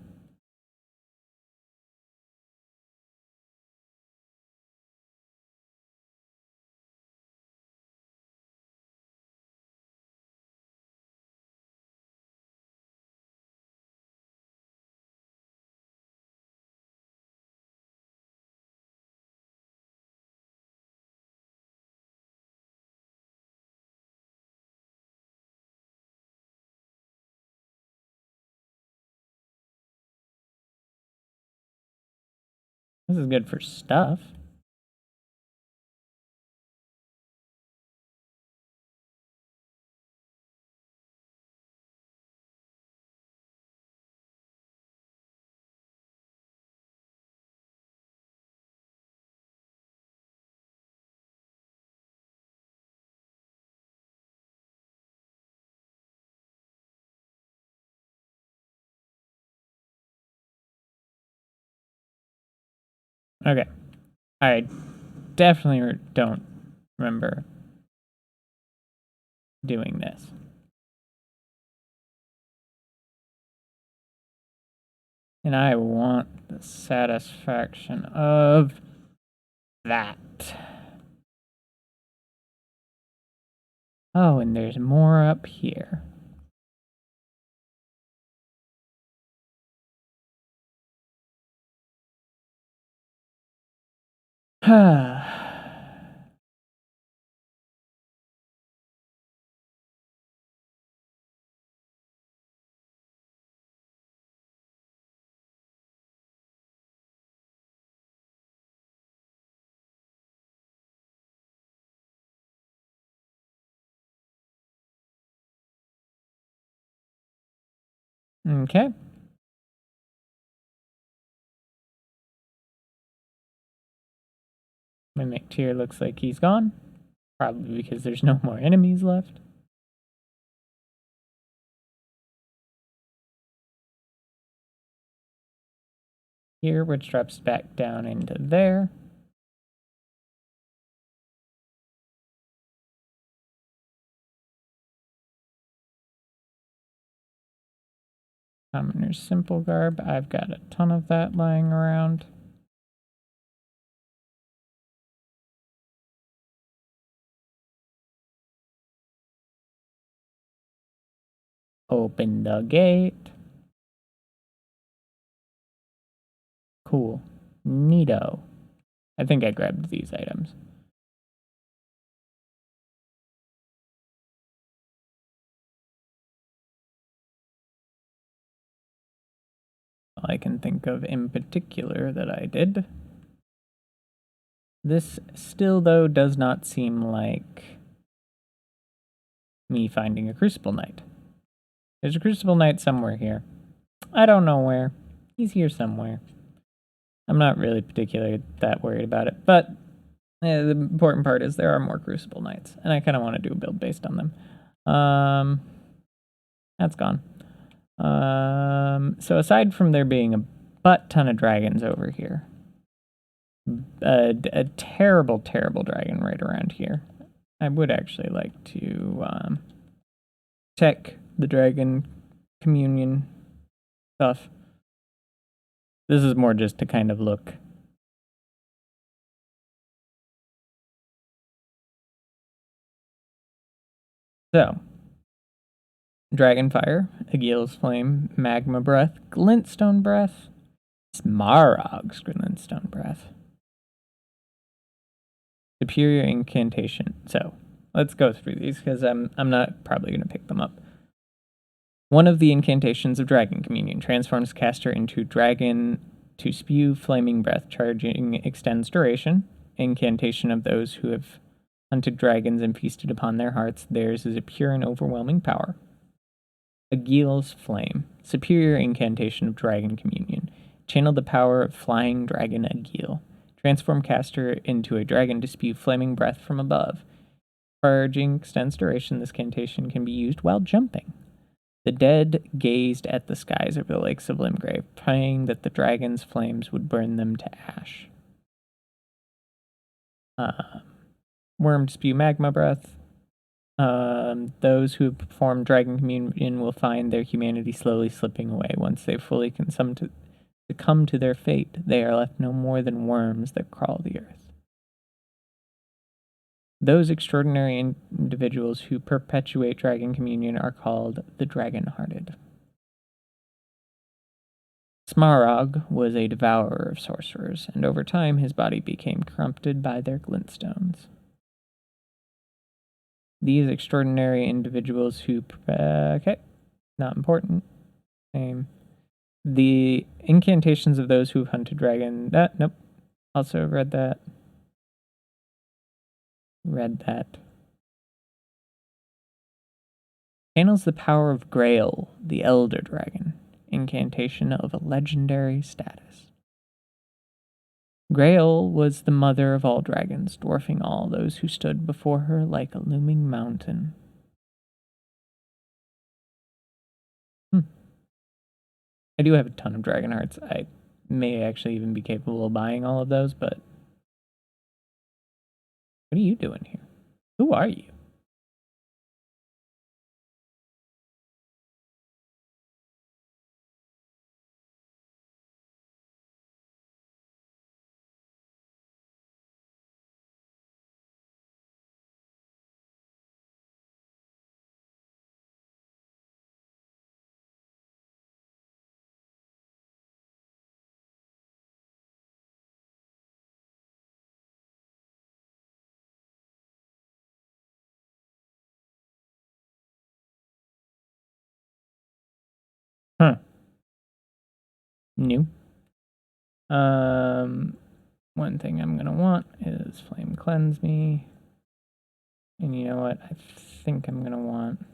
This is good for stuff. Okay. I definitely don't remember doing this. And I want the satisfaction of that. Oh, and there's more up here. Okay. Mimic Tier looks like he's gone. Probably because there's no more enemies left. Here, which drops back down into there. Commoner's Simple Garb. I've got a ton of that lying around. Open the gate. Cool. Neato. I think I grabbed these items. I can think of in particular that I did. This still, though, does not seem like me finding a Crucible Knight. There's a Crucible Knight somewhere here. I don't know where. He's here somewhere. I'm not really particularly that worried about it, but the important part is there are more Crucible Knights, and I kind of want to do a build based on them. That's gone. So aside from there being a butt ton of dragons over here, a terrible, terrible dragon right around here, I would actually like to check the dragon communion stuff. This is more just to kind of look. So, Dragonfire, Aguil's Flame, Magma Breath, Glintstone Breath, Smaragd's Glintstone Breath, Superior Incantation. So, let's go through these because I'm not probably going to pick them up. One of the incantations of Dragon Communion transforms caster into dragon to spew flaming breath. Charging extends duration. Incantation of those who have hunted dragons and feasted upon their hearts. Theirs is a pure and overwhelming power. Aguil's Flame. Superior incantation of Dragon Communion. Channel the power of flying dragon Aguil. Transform caster into a dragon to spew flaming breath from above. Charging extends duration. This incantation can be used while jumping. The dead gazed at the skies over the lakes of Limgrave, praying that the dragon's flames would burn them to ash. Wormed spew magma breath. Those who perform Dragon Communion will find their humanity slowly slipping away. Once they fully succumb to their fate, they are left no more than worms that crawl the earth. Those extraordinary individuals who perpetuate Dragon Communion are called the Dragon-Hearted. Smaragd was a devourer of sorcerers, and over time his body became corrupted by their glintstones. These extraordinary individuals who... okay, not important. Same. The incantations of those who have hunted dragon... nope. Also read that. Channels the power of Grail, the Elder Dragon. Incantation of a legendary status. Grail was the mother of all dragons, dwarfing all those who stood before her like a looming mountain. I do have a ton of dragon hearts. I may actually even be capable of buying all of those, but what are you doing here? Who are you? New. One thing I'm gonna want is Flame Cleanse Me. And you know what? I think I'm gonna want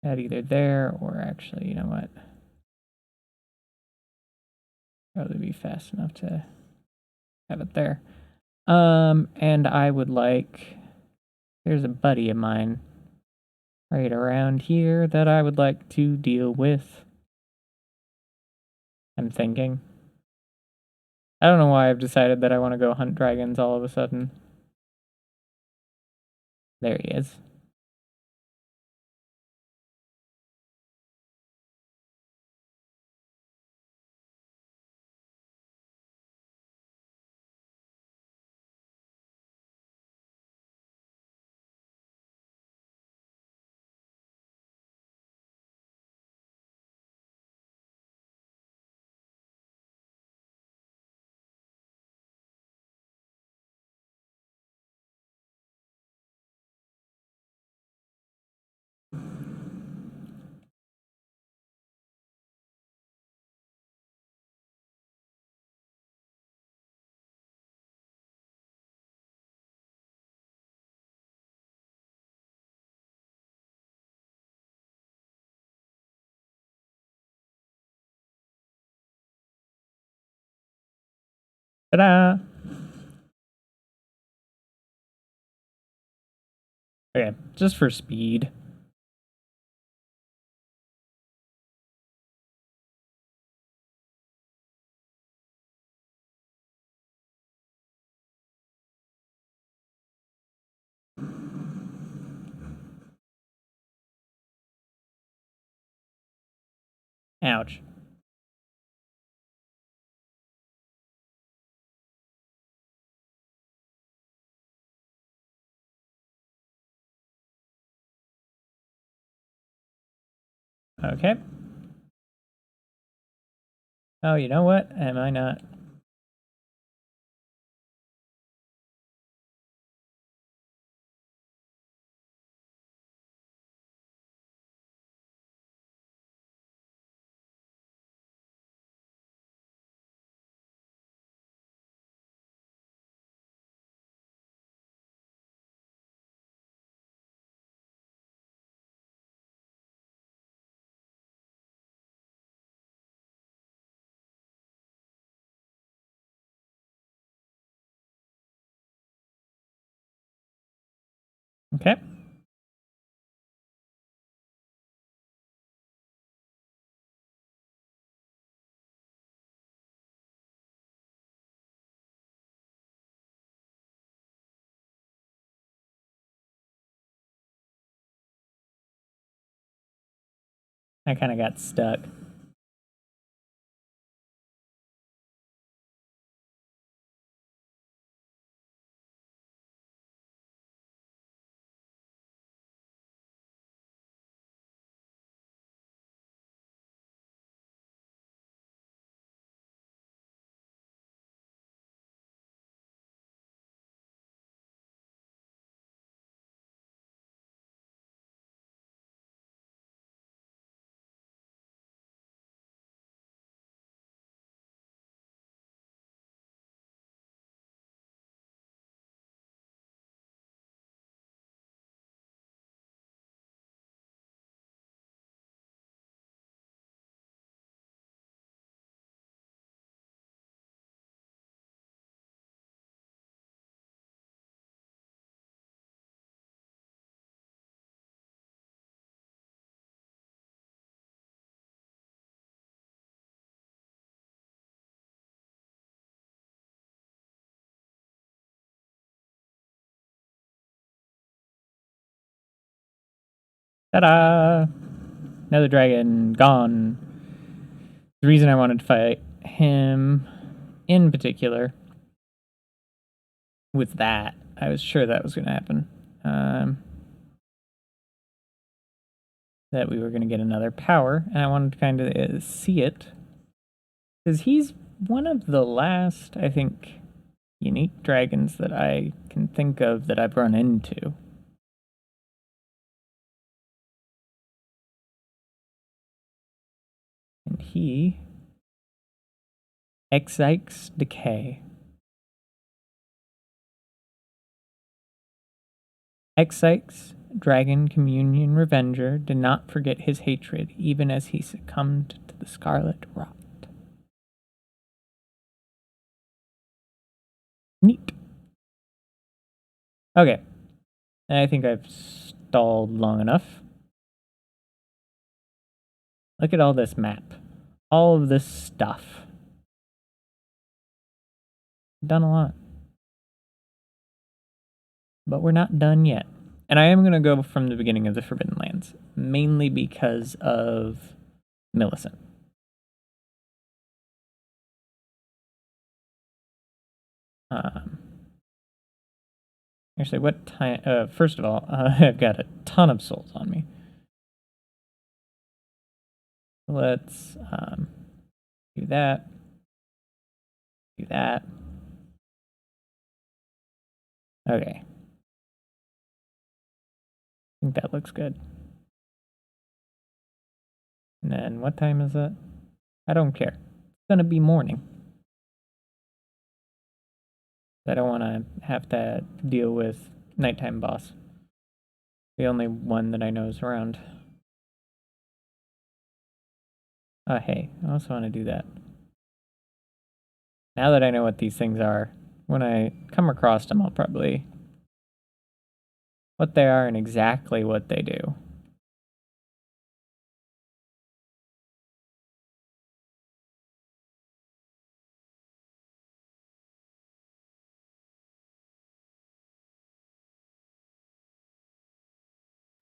that either there or actually, you know what? Probably be fast enough to have it there. And I would like... There's a buddy of mine right around here that I would like to deal with. I'm thinking. I don't know why I've decided that I want to go hunt dragons all of a sudden. There he is. Ta-da! Okay, just for speed. Ouch. Okay. Oh, you know what? Am I not? Okay. I kind of got stuck. Ta-da! Another dragon gone. The reason I wanted to fight him in particular was that. I was sure that was going to happen. That we were going to get another power, and I wanted to kind of see it. Because he's one of the last, I think, unique dragons that I can think of that I've run into. And he excites decay. Exikes, Dragon Communion Revenger, did not forget his hatred, even as he succumbed to the Scarlet Rot. Neat. Okay. I think I've stalled long enough. Look at all this map. All of this stuff. Done a lot. But we're not done yet. And I am going to go from the beginning of the Forbidden Lands, mainly because of Millicent. Actually, what time? First of all, I've got a ton of souls on me. Let's do that. Do that. Okay. I think that looks good. And then what time is it? I don't care. It's gonna be morning. I don't want to have to deal with nighttime boss. The only one that I know is around. Hey, I also want to do that. Now that I know what these things are, when I come across them, I'll probably... what they are and exactly what they do.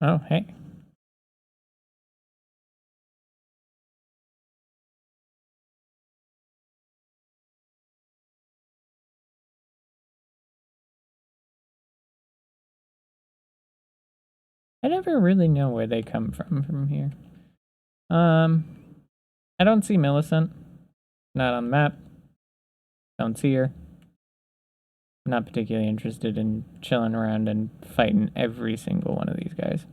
Oh, hey. I never really know where they come from here. I don't see Millicent. Not on the map. Don't see her. Not particularly interested in chilling around and fighting every single one of these guys.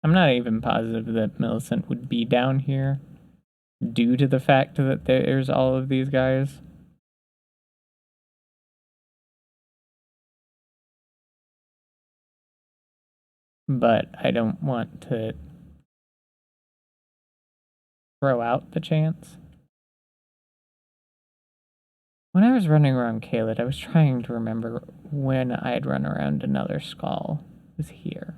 I'm not even positive that Millicent would be down here due to the fact that there's all of these guys. But I don't want to throw out the chance. When I was running around Caelid, I was trying to remember when I had run around another skull. It was here.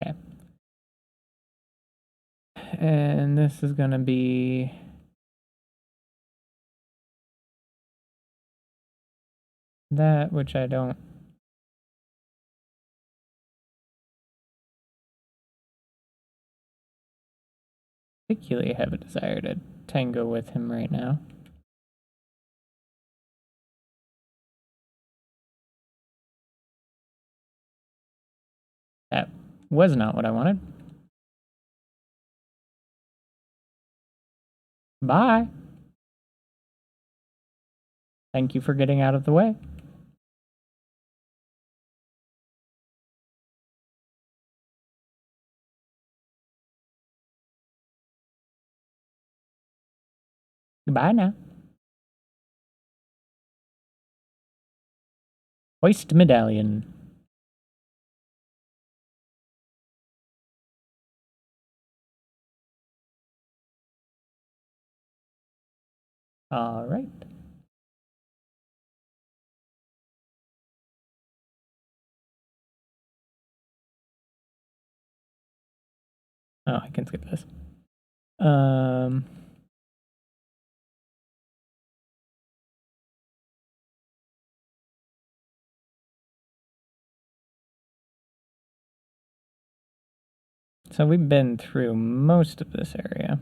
Okay. And this is gonna be... that, which I don't particularly have a desire to tango with him right now. That was not what I wanted. Bye. Thank you for getting out of the way. Goodbye now. Hoist medallion. All right. Oh, I can skip this. So we've been through most of this area.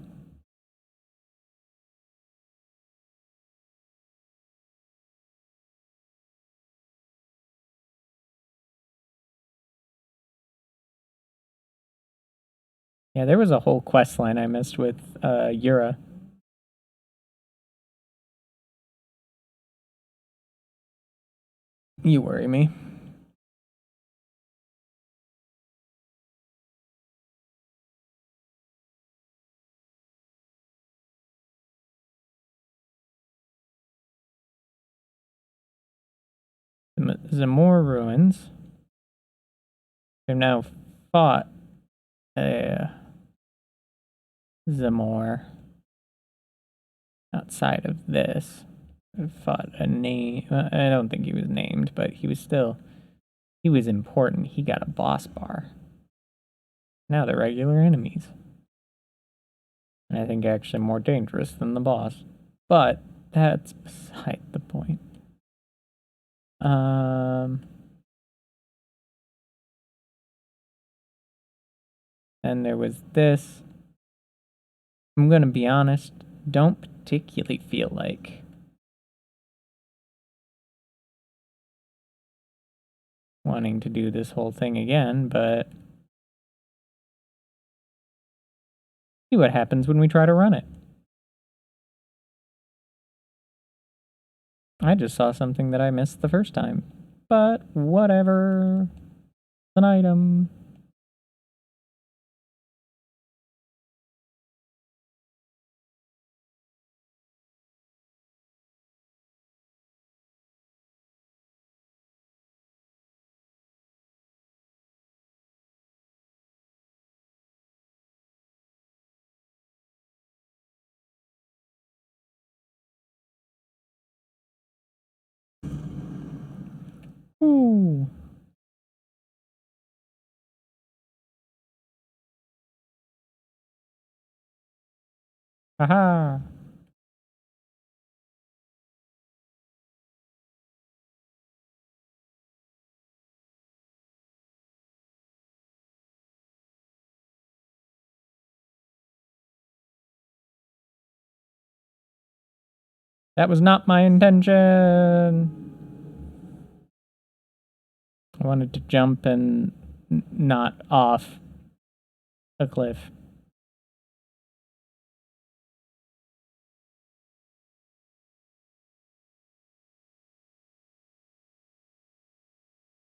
Yeah, there was a whole quest line I missed with Yura. You worry me. Zamor ruins. We've now fought Zamor outside of this. We've fought a name. I don't think he was named, but he was still... he was important. He got a boss bar. Now they're regular enemies. And I think actually more dangerous than the boss. But that's beside the point. And there was this. I'm gonna be honest, don't particularly feel like wanting to do this whole thing again, but see what happens when we try to run it. I just saw something that I missed the first time, but whatever. It's an item. Ooh. Haha. That was not my intention. I wanted to jump and not off a cliff.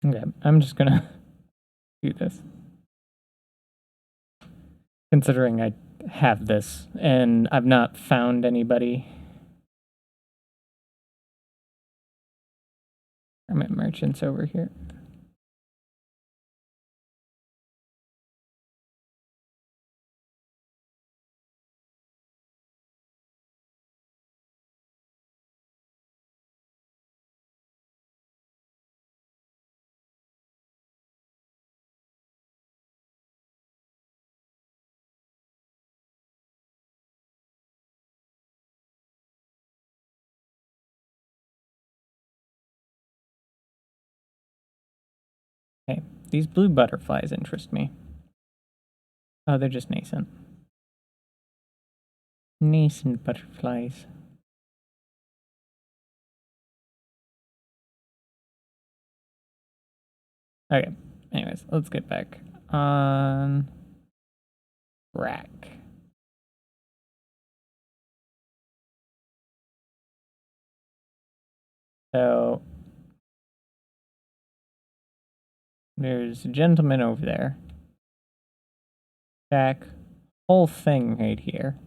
Okay, I'm just gonna do this. Considering I have this and I've not found anybody. I'm at merchants over here. Okay, these blue butterflies interest me. Oh, they're just nascent. Nascent butterflies. Okay, anyways, let's get back on track. So, there's a gentleman over there. Jack, whole thing right here.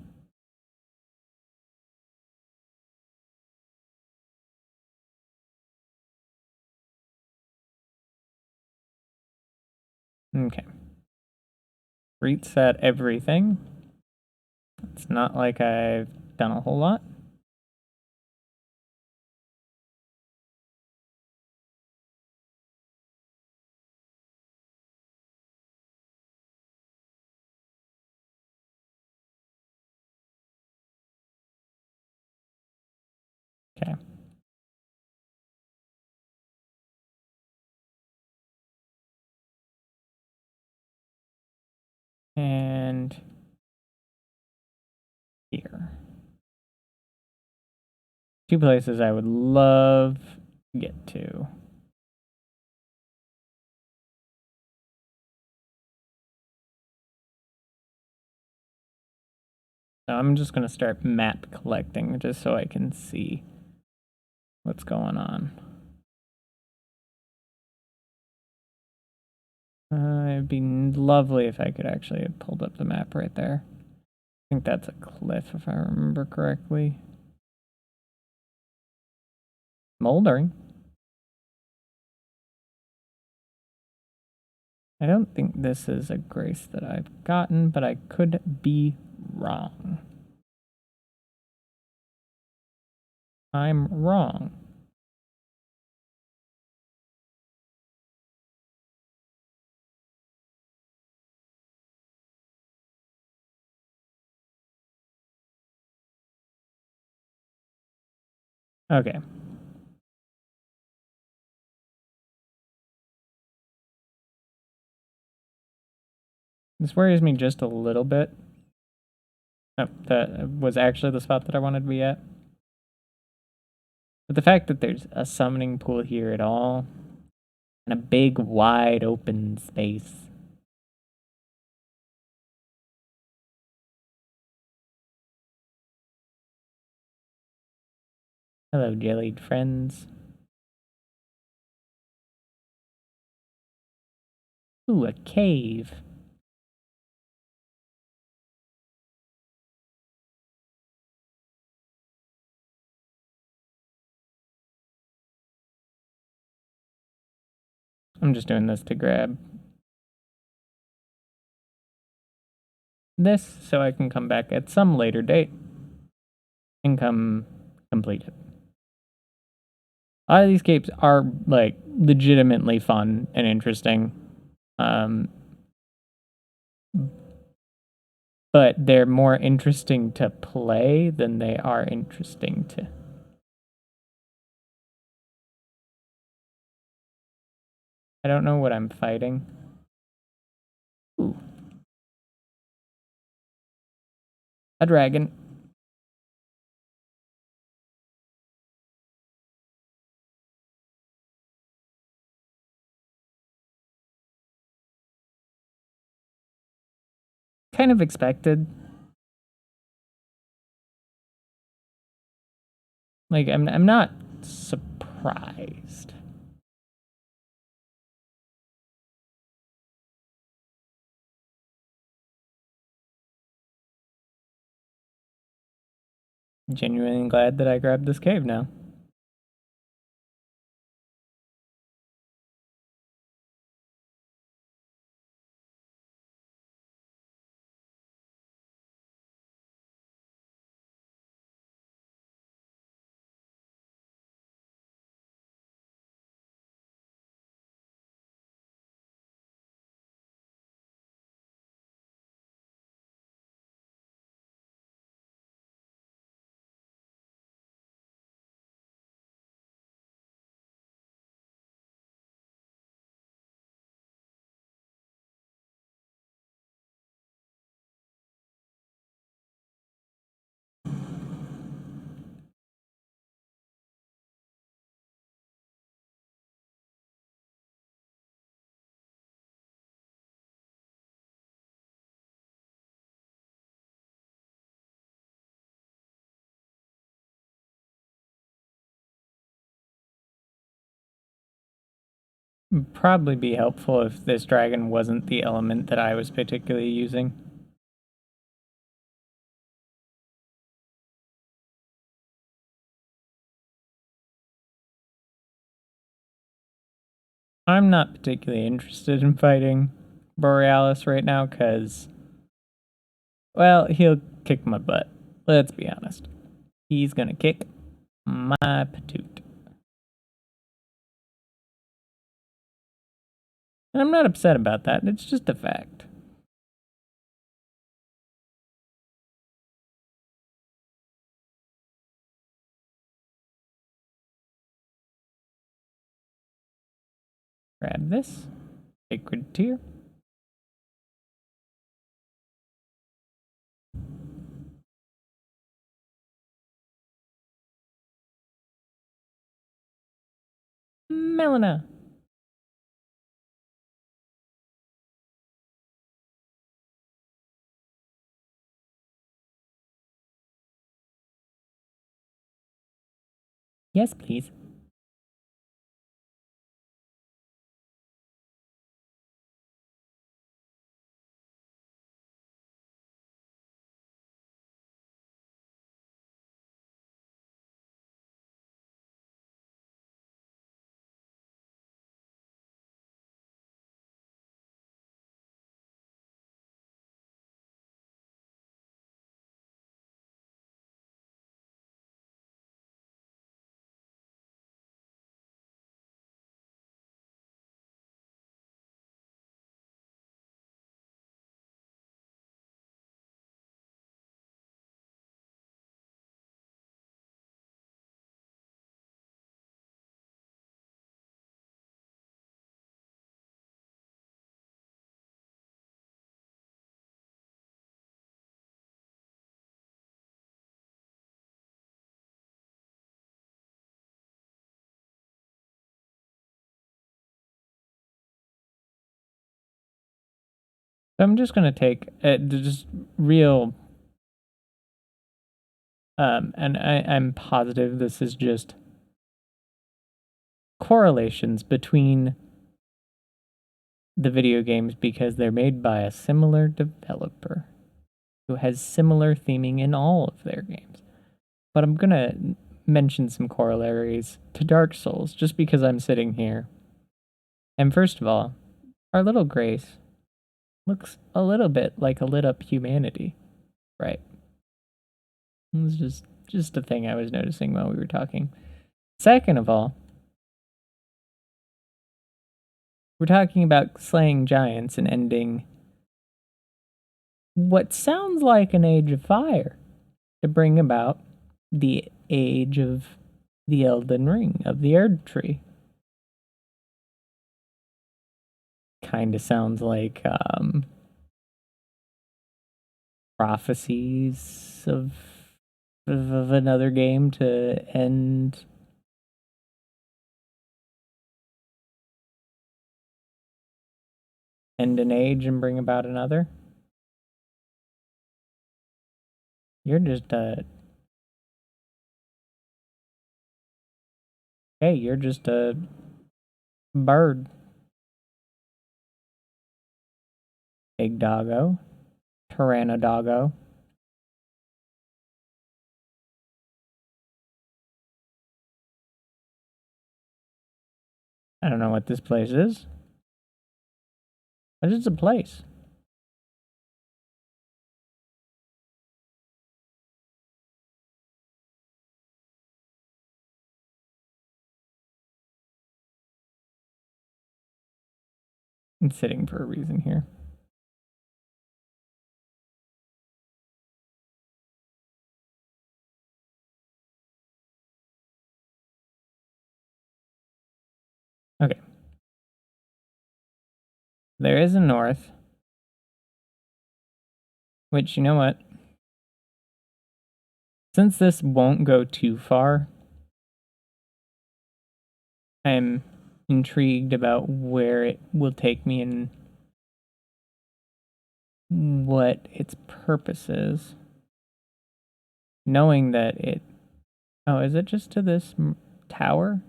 Okay. Reset everything. It's not like I've done a whole lot. Okay. And here. Two places I would love to get to. So I'm just going to start map collecting just so I can see what's going on. It'd be lovely if I could actually have pulled up the map right there. I think that's a cliff if I remember correctly. Moldering. I don't think this is a grace that I've gotten, but I could be wrong. I'm wrong. Okay. This worries me just a little bit. Oh, that was actually the spot that I wanted to be at. But the fact that there's a summoning pool here at all in a big, wide open space. Hello, jellied friends. Ooh, a cave. I'm just doing this to grab this so I can come back at some later date and complete it. A lot of these caves are like legitimately fun and interesting. But they're more interesting to play than they are interesting to. I don't know what I'm fighting. Ooh. A dragon. Kind of expected. Like I'm not surprised. Genuinely glad that I grabbed this cave now. It'd probably be helpful if this dragon wasn't the element that I was particularly using. I'm not particularly interested in fighting Borealis right now because, well, he'll kick my butt. Let's be honest. He's gonna kick my patoot. And I'm not upset about that, it's just a fact. Grab this. Sacred Tear. Melina. Yes, please. So I'm just going to take just real, and I'm positive this is just correlations between the video games because they're made by a similar developer who has similar theming in all of their games. But I'm going to mention some corollaries to Dark Souls just because I'm sitting here. And first of all, our little Grace looks a little bit like a lit up humanity, right? It was just a thing I was noticing while we were talking. Second of all, we're talking about slaying giants and ending what sounds like an age of fire to bring about the age of the Elden Ring, of the Erd Tree. Kind of sounds like prophecies of another game to end an age and bring about another. You're just a hey, you're just a bird, big doggo, doggo. I don't know what this place is, but it's a place. It's sitting for a reason here. Okay. There is a north, which, you know what? Since this won't go too far, I'm intrigued about where it will take me and what its purpose is. Knowing that it. Oh, is it just to this tower?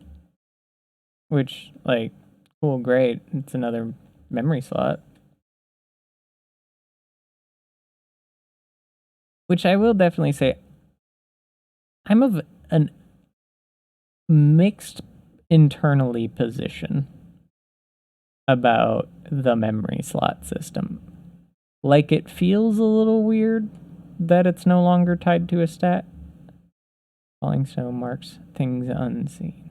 Which, like, cool, great. It's another memory slot. Which I will definitely say, I'm of an mixed internally position about the memory slot system. Like, it feels a little weird that it's no longer tied to a stat. Falling snow marks things unseen.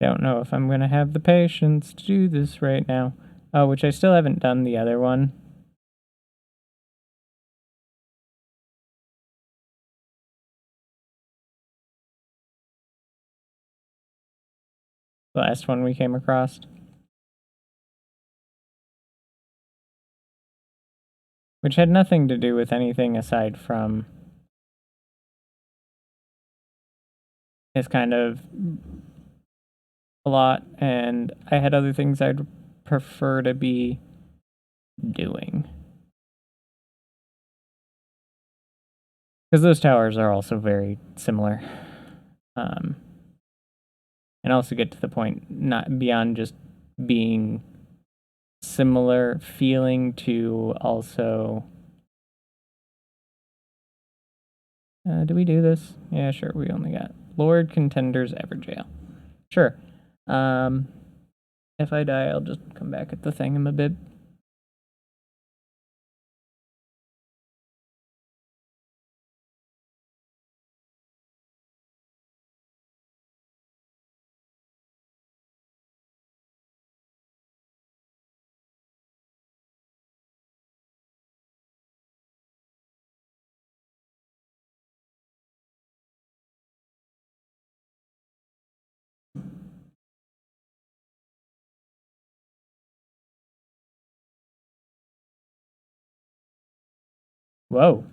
Don't know if I'm going to have the patience to do this right now. Oh, which I still haven't done the other one. The last one we came across. Which had nothing to do with anything aside from his kind of a lot, and I had other things I'd prefer to be doing. Because those towers are also very similar. And also get to the point, not beyond just being similar feeling to also. Do we do this? Yeah, sure. We only got Lord Contenders Everjail. Sure. If I die, I'll just come back at the thingamabib. Whoa.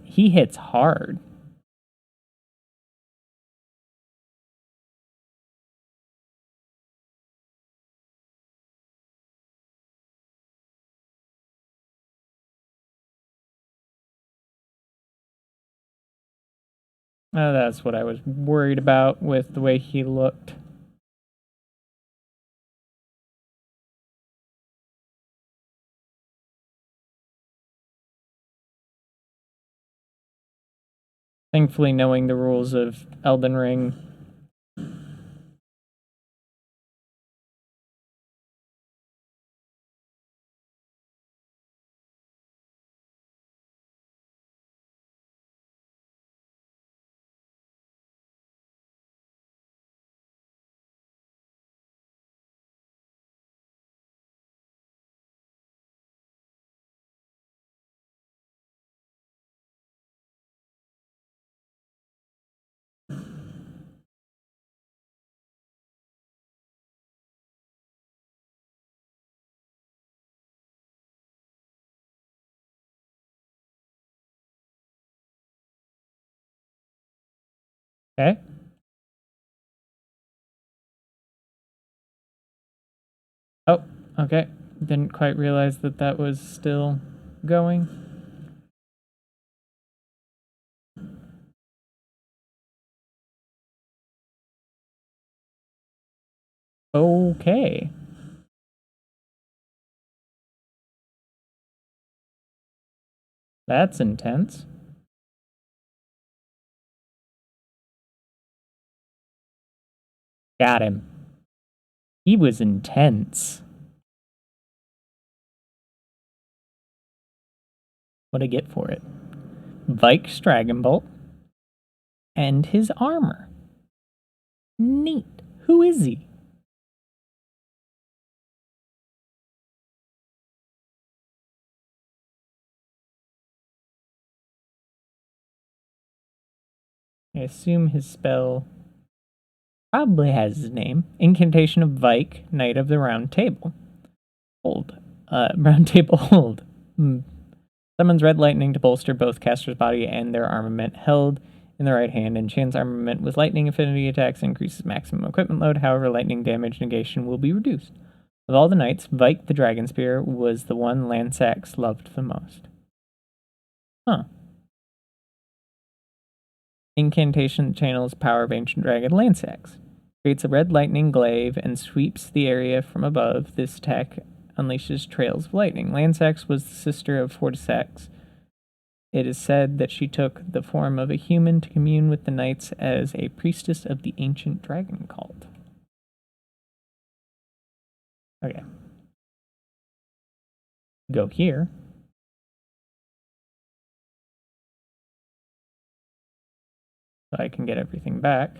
He hits hard. Oh, that's what I was worried about with the way he looked. Thankfully, knowing the rules of Elden Ring. Okay. Oh, okay. Didn't quite realize that that was still going. Okay. That's intense. Got him. He was intense. What'd I get for it? Vike's Dragon Bolt and his armor. Neat. Who is he? I assume his spell probably has his name. Incantation of Vike, Knight of the Round Table. Hold. Round Table hold. Summons red lightning to bolster both caster's body and their armament held in the right hand. Enchants armament with lightning affinity attacks, increases maximum equipment load. However, lightning damage negation will be reduced. Of all the knights, Vike the Dragon Spear was the one Lansax loved the most. Huh. Incantation channels power of Ancient Dragon Lansax. Creates a red lightning glaive and sweeps the area from above. This attack unleashes trails of lightning. Lansax was the sister of Fortisax. It is said that she took the form of a human to commune with the knights as a priestess of the ancient dragon cult. Okay. Go here. So I can get everything back.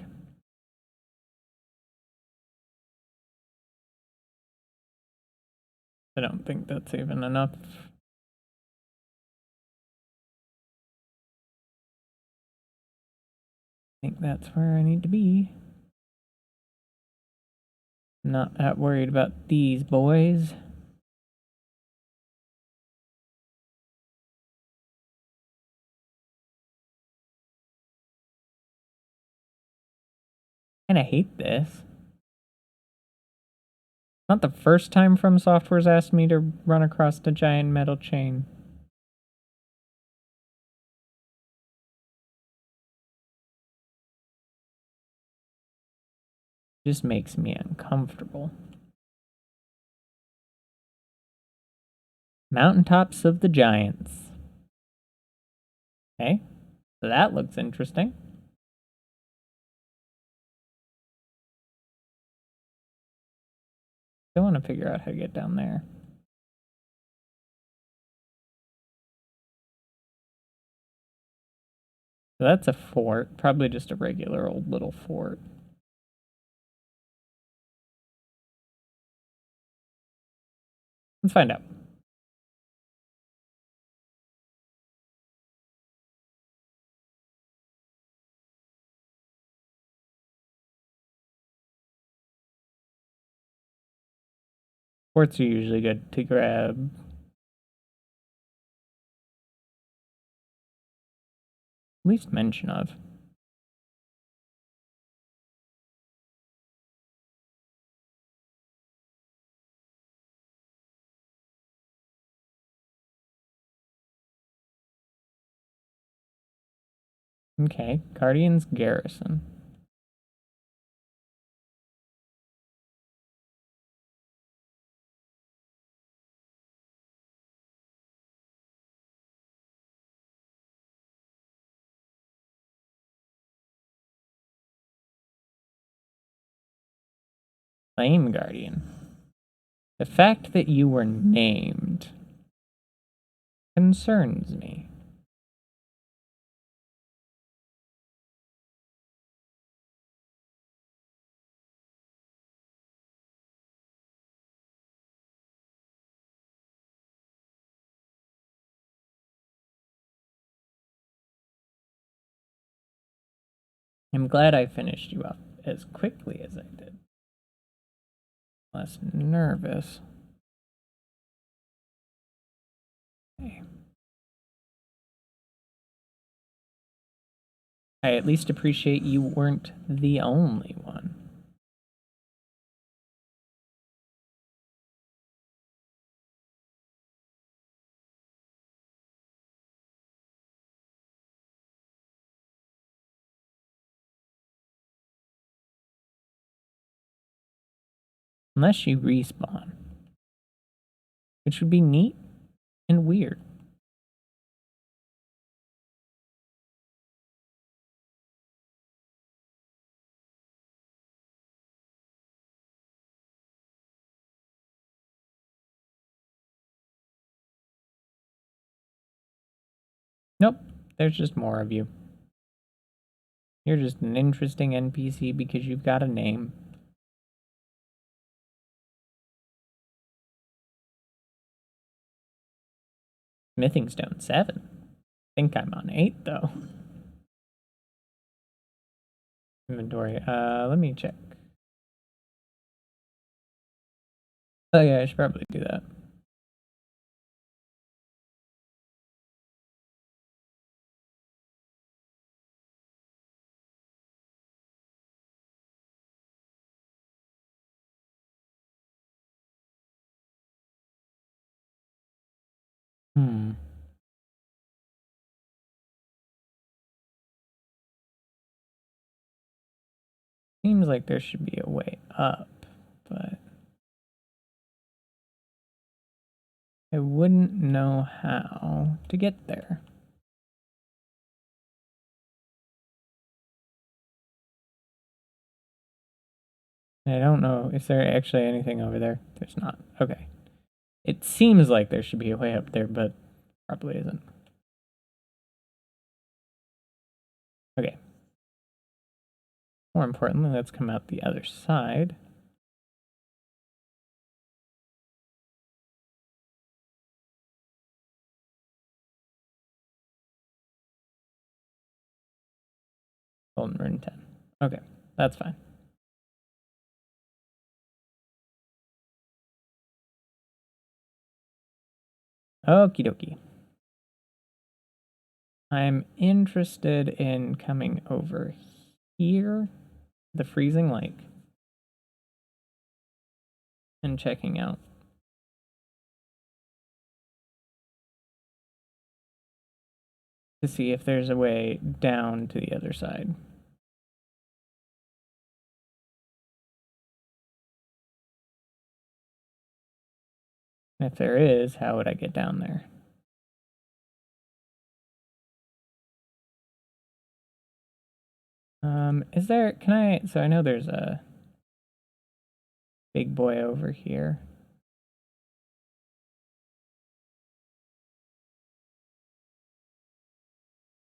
I don't think that's even enough. I think that's where I need to be. Not that worried about these boys. And I hate this. Not the first time From Software's asked me to run across a giant metal chain. It just makes me uncomfortable. Mountaintops of the Giants. Okay, so that looks interesting. I want to figure out how to get down there. So that's a fort, probably just a regular old little fort. Let's find out. Forts are usually good to grab. Least mention of. Okay, Guardian's Garrison. Flame Guardian. The fact that you were named concerns me. I'm glad I finished you up as quickly as I did. Less nervous. Okay. I at least appreciate you weren't the only one. Unless you respawn. Which would be neat and weird. Nope, there's just more of you. You're just an interesting NPC because you've got a name. Smithing Stone 7. I think I'm on 8 though. Inventory. Let me check. Oh yeah, I should probably do that. Seems like there should be a way up, but I wouldn't know how to get there. I don't know. Is there actually anything over there? There's not. Okay. It seems like there should be a way up there, but probably isn't. Okay. More importantly, let's come out the other side. Golden Rune 10. Okay, that's fine. Okie dokie. I'm interested in coming over here, the freezing lake, and checking out. To see if there's a way down to the other side. And if there is, how would I get down there? Is there, so I know there's a big boy over here.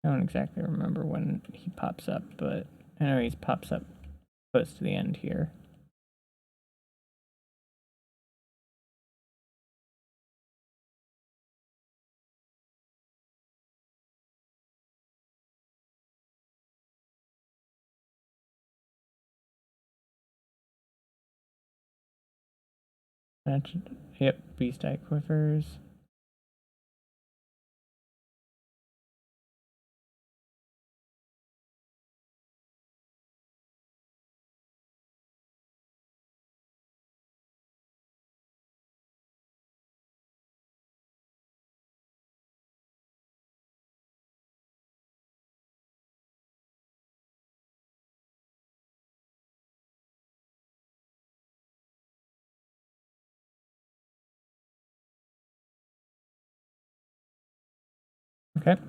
I don't exactly remember when he pops up, but I know he pops up close to the end here. Yep, beast eye quivers. Okay.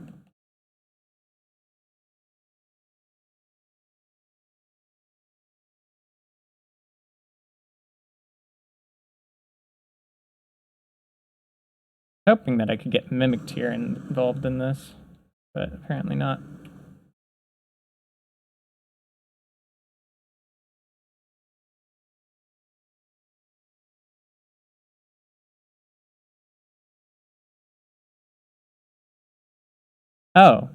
Hoping that I could get Mimic Tier involved in this, but apparently not. Oh,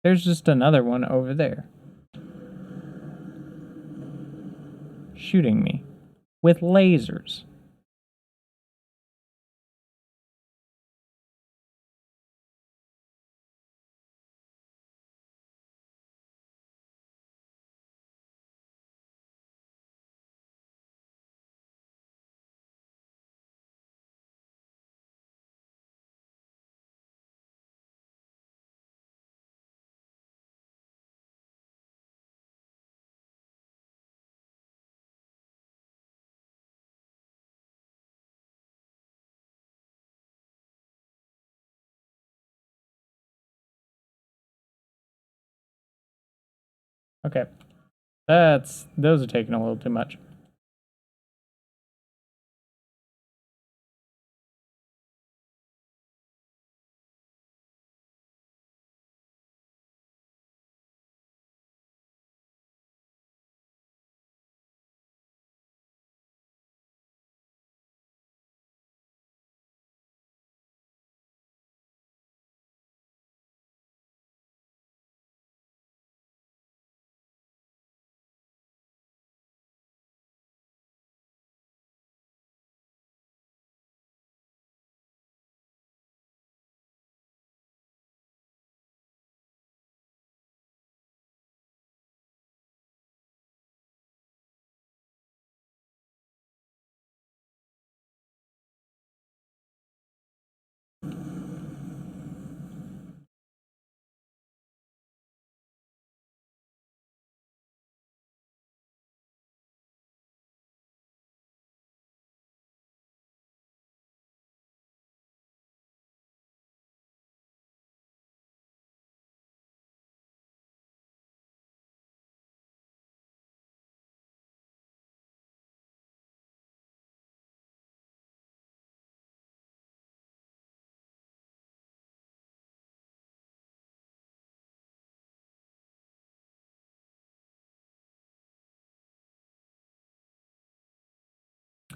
there's just another one over there. Shooting me. With lasers. Okay. Those are taking a little too much.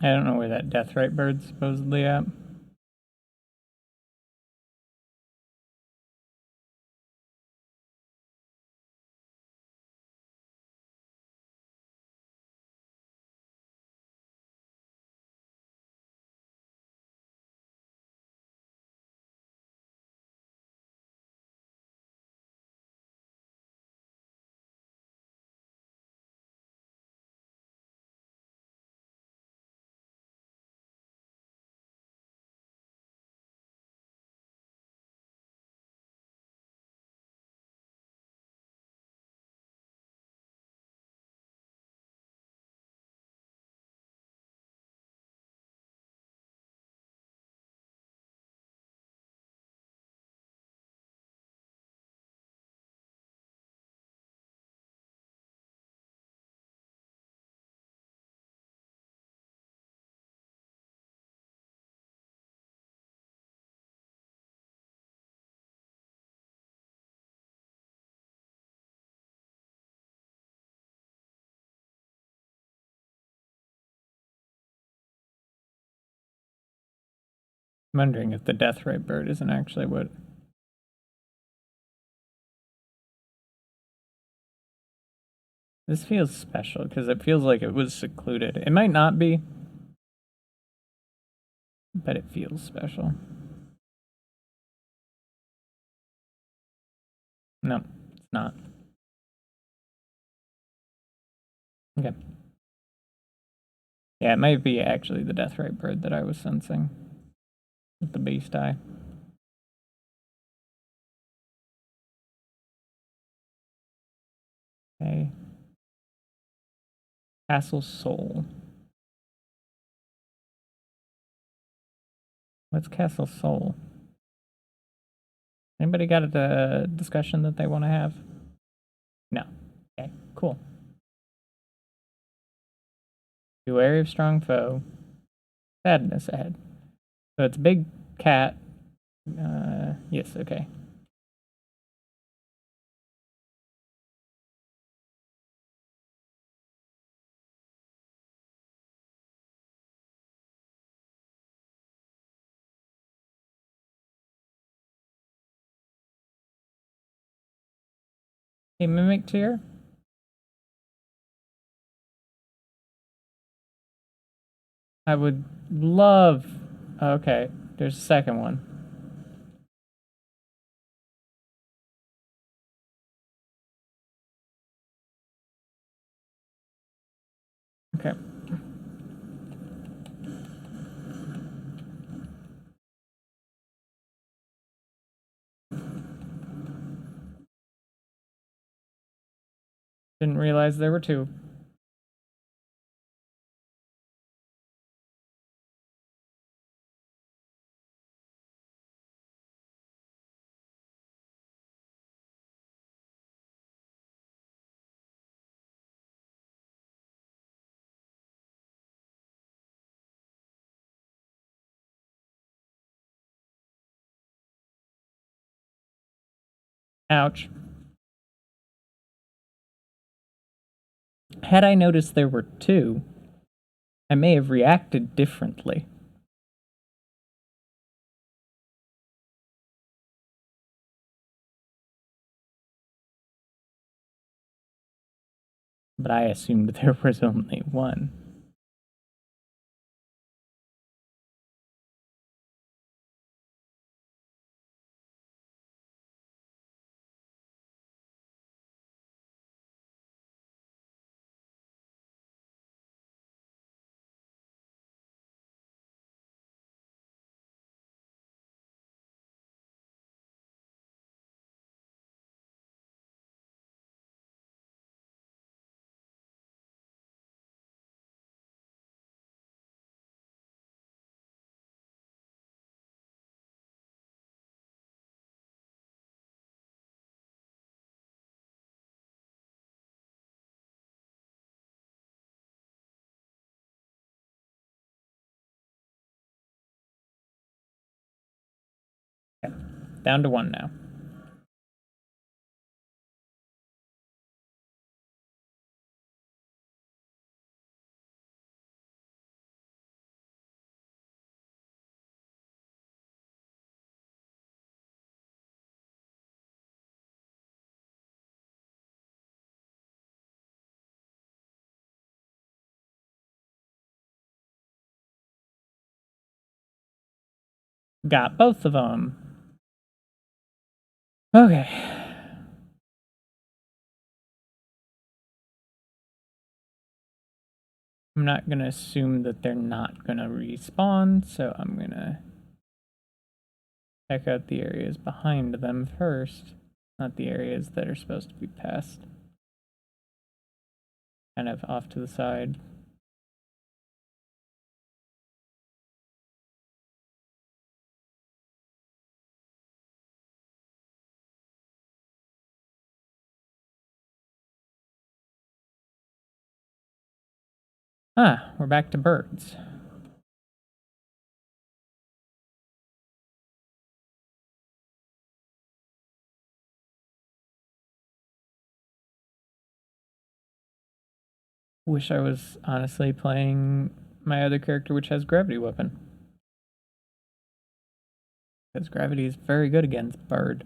I don't know where that Deathrite bird's supposedly at. I'm wondering if the Deathrite bird isn't actually what. This feels special because it feels like it was secluded. It might not be, but it feels special. No, it's not. Okay. Yeah, it might be actually the Deathrite bird that I was sensing with the beast eye. Okay. Castle Soul. What's Castle Soul? Anybody got a discussion that they want to have? No. Okay, cool. Be wary of strong foe. Sadness ahead. So it's a big cat. Yes, okay. Hey, Mimic Tier? I would love... Okay, there's a second one. Okay. Didn't realize there were two. Ouch. Had I noticed there were two, I may have reacted differently. But I assumed there was only one. Okay. Down to one now. Got both of them. Okay. I'm not gonna assume that they're not gonna respawn, so I'm gonna check out the areas behind them first, not the areas that are supposed to be passed. Kind of off to the side. Ah, we're back to birds. Wish I was honestly playing my other character, which has gravity weapon. Because gravity is very good against bird.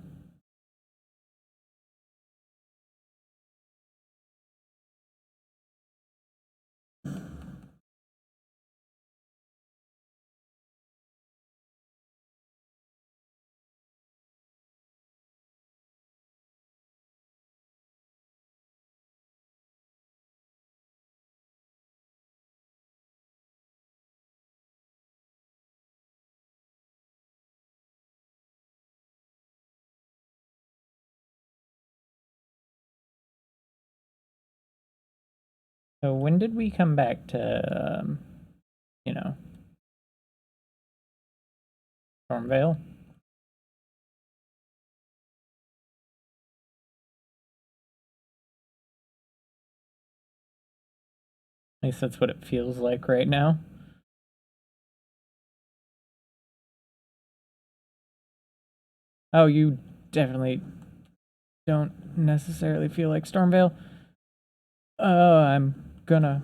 So when did we come back to, you know, Stormvale? At least that's what it feels like right now. Oh, you definitely don't necessarily feel like Stormvale. I'm gonna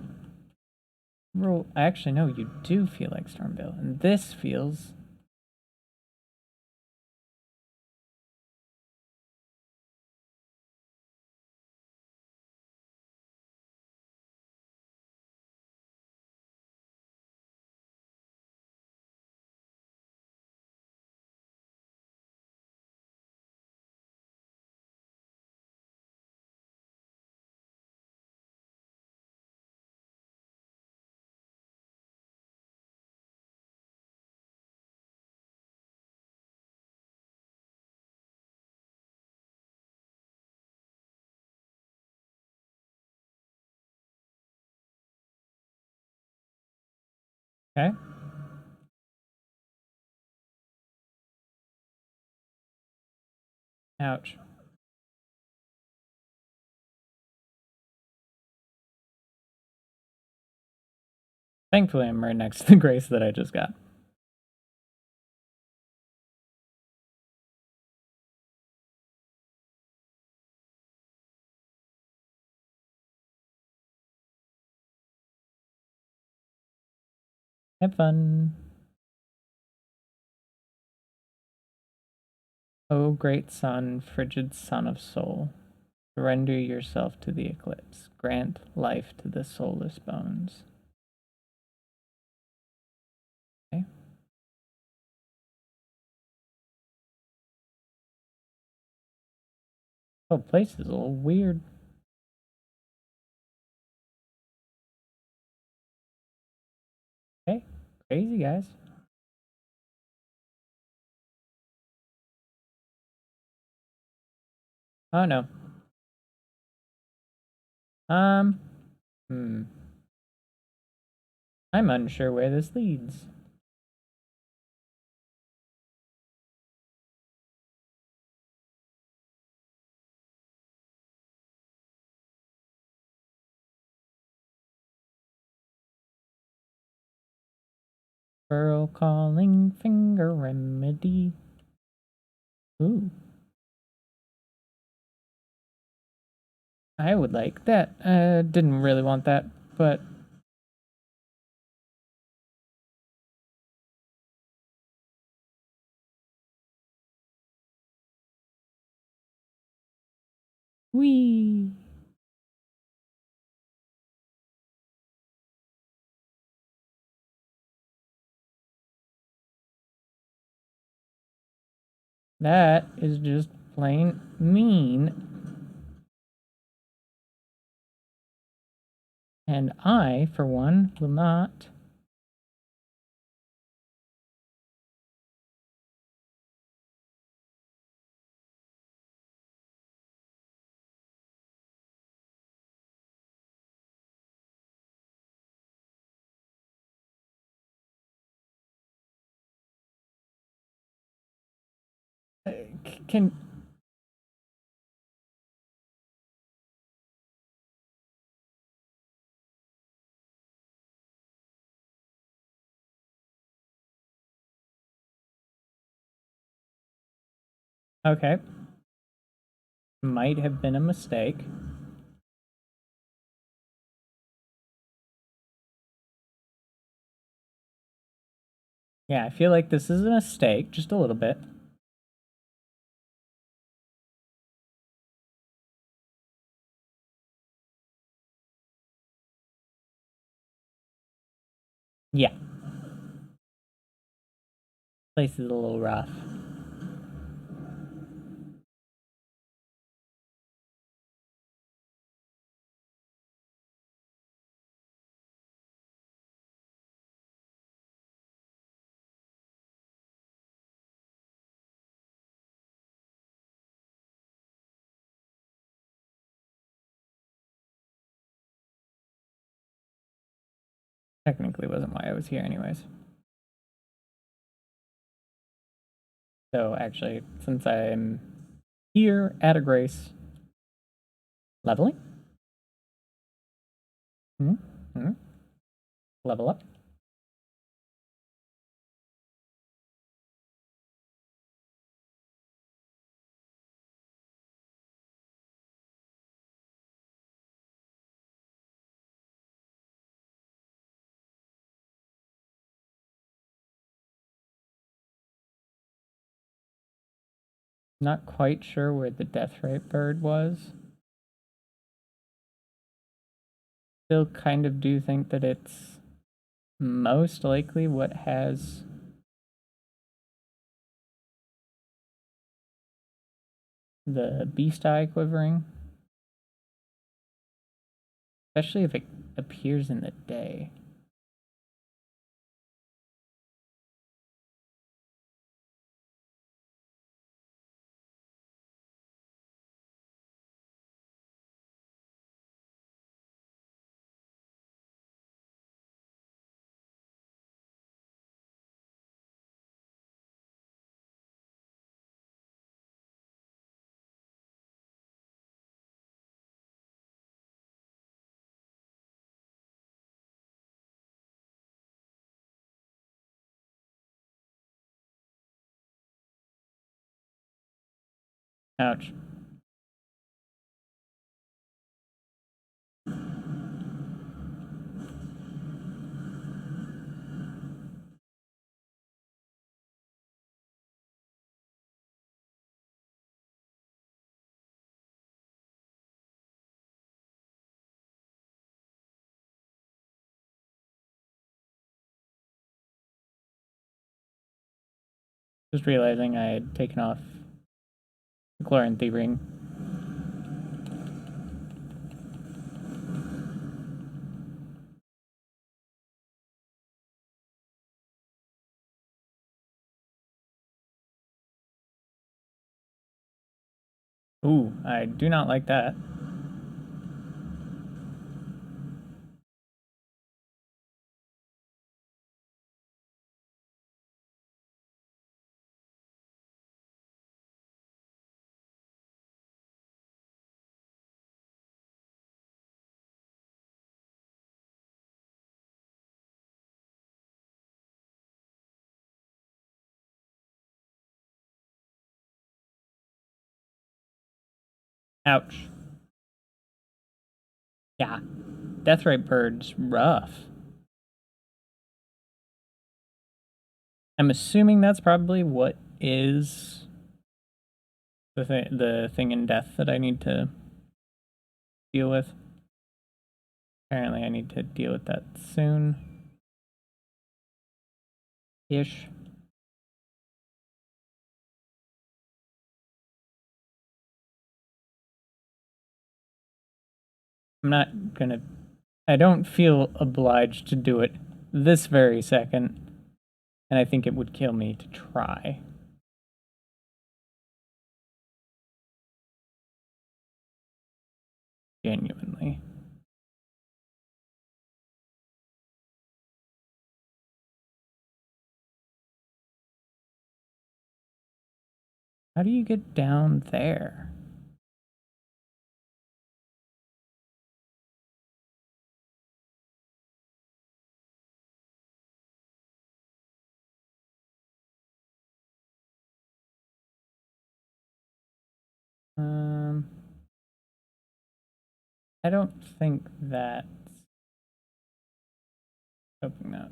roll. Actually, no, you do feel like Stormvale, and this feels. Okay. Ouch. Thankfully, I'm right next to the grace that I just got. Have fun. O great sun, frigid sun of soul, surrender yourself to the eclipse. Grant life to the soulless bones. Okay. Oh, place is a little weird. Okay. Crazy, guys. Oh, no. Um, hmm. I'm unsure where this leads. Pearl calling finger remedy. Ooh. I would like that. Didn't really want that, but wee. That is just plain mean. And I, for one, will not. Can. Okay. Might have been a mistake. Yeah, I feel like this is a mistake, just a little bit. Yeah. Place is a little rough. Technically wasn't why I was here anyways. So actually, since I'm here at a grace, leveling? Level up. Not quite sure where the death rate bird was. Still kind of do think that it's most likely what has the beast eye quivering. Especially if it appears in the day. Ouch. Just realizing I had taken off the Chloranthy ring. Ooh, I do not like that. Ouch. Yeah. Death rate bird's rough. I'm assuming that's probably what is the thing in death that I need to deal with. Apparently I need to deal with that soon. Ish. I'm not gonna... I don't feel obliged to do it this very second, and I think it would kill me to try. Genuinely. How do you get down there? Um, I don't think that's... Open that.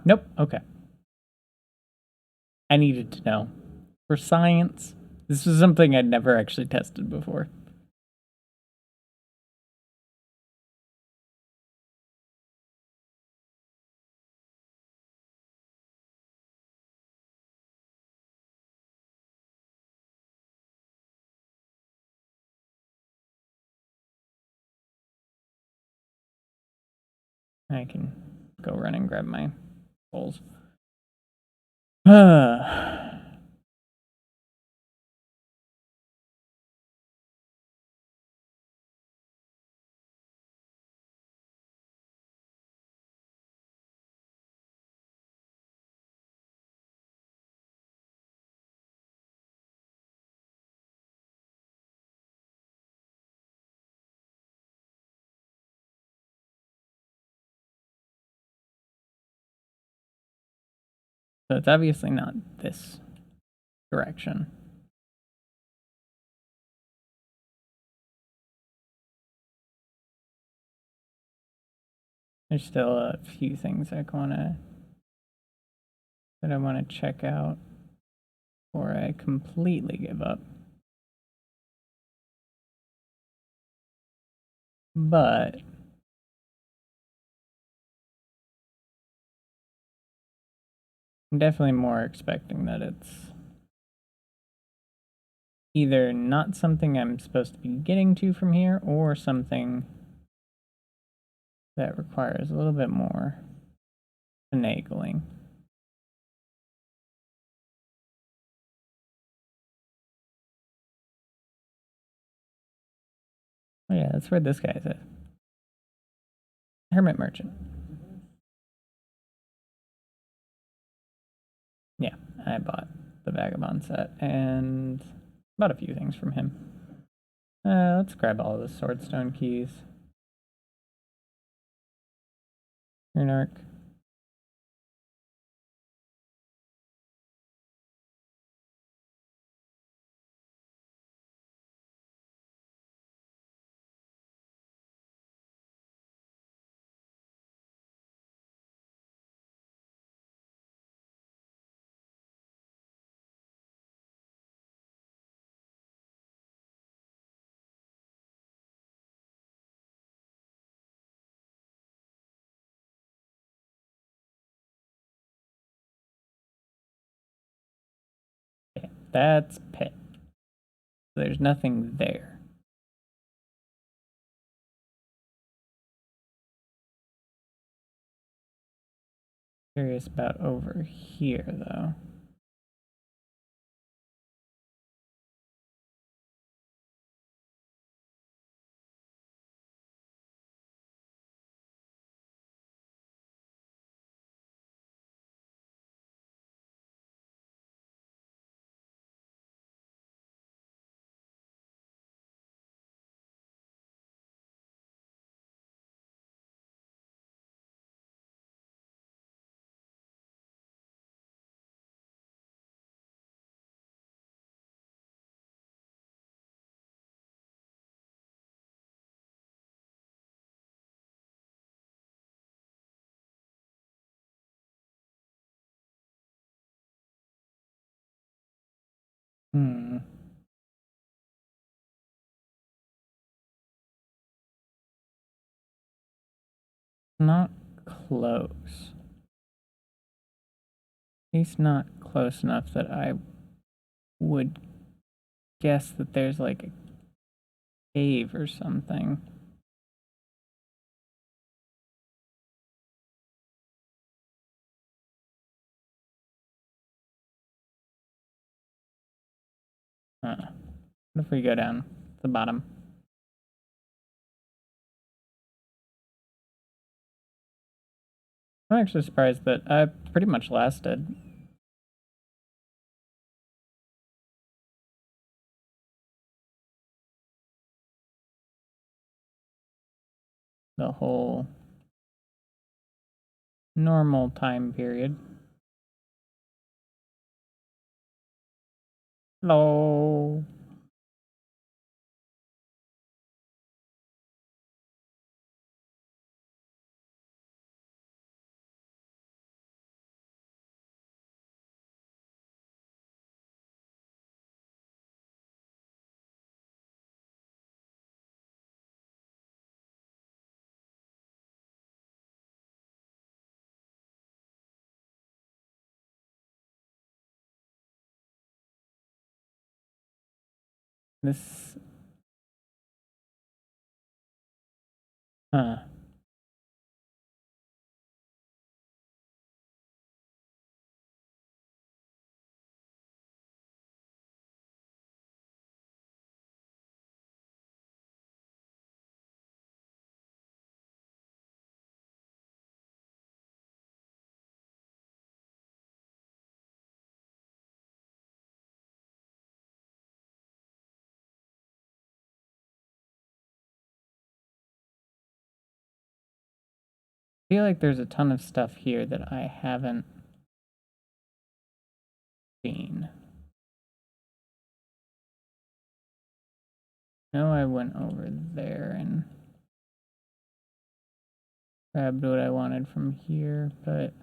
Nope. Okay. I needed to know. For science, this was something I'd never actually tested before. I can go run and grab my bowls. So it's obviously not this direction. There's still a few things that I want to check out before I completely give up. But I'm definitely more expecting that it's either not something I'm supposed to be getting to from here or something that requires a little bit more finagling. Oh yeah, that's where this guy's at. Hermit Merchant. Yeah, I bought the Vagabond set and bought a few things from him. Let's grab all the Swordstone keys. Runark. Okay, that's Pit. There's nothing there. Curious about over here, though. Hmm. Not close. At least not close enough that I would guess that there's like a cave or something. What if we go down to the bottom? I'm actually surprised that I pretty much lasted. The whole normal time period. Hello. This. Huh. feel like there's a ton of stuff here that I haven't seen. No, I went over there and grabbed what I wanted from here, but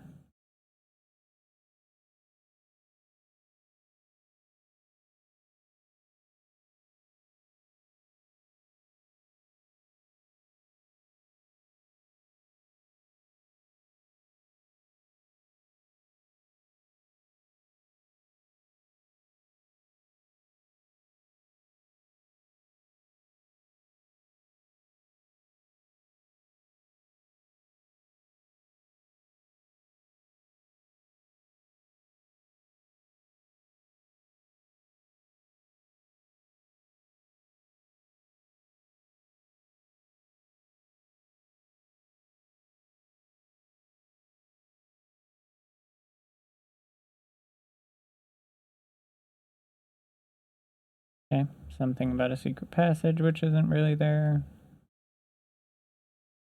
okay, something about a secret passage which isn't really there.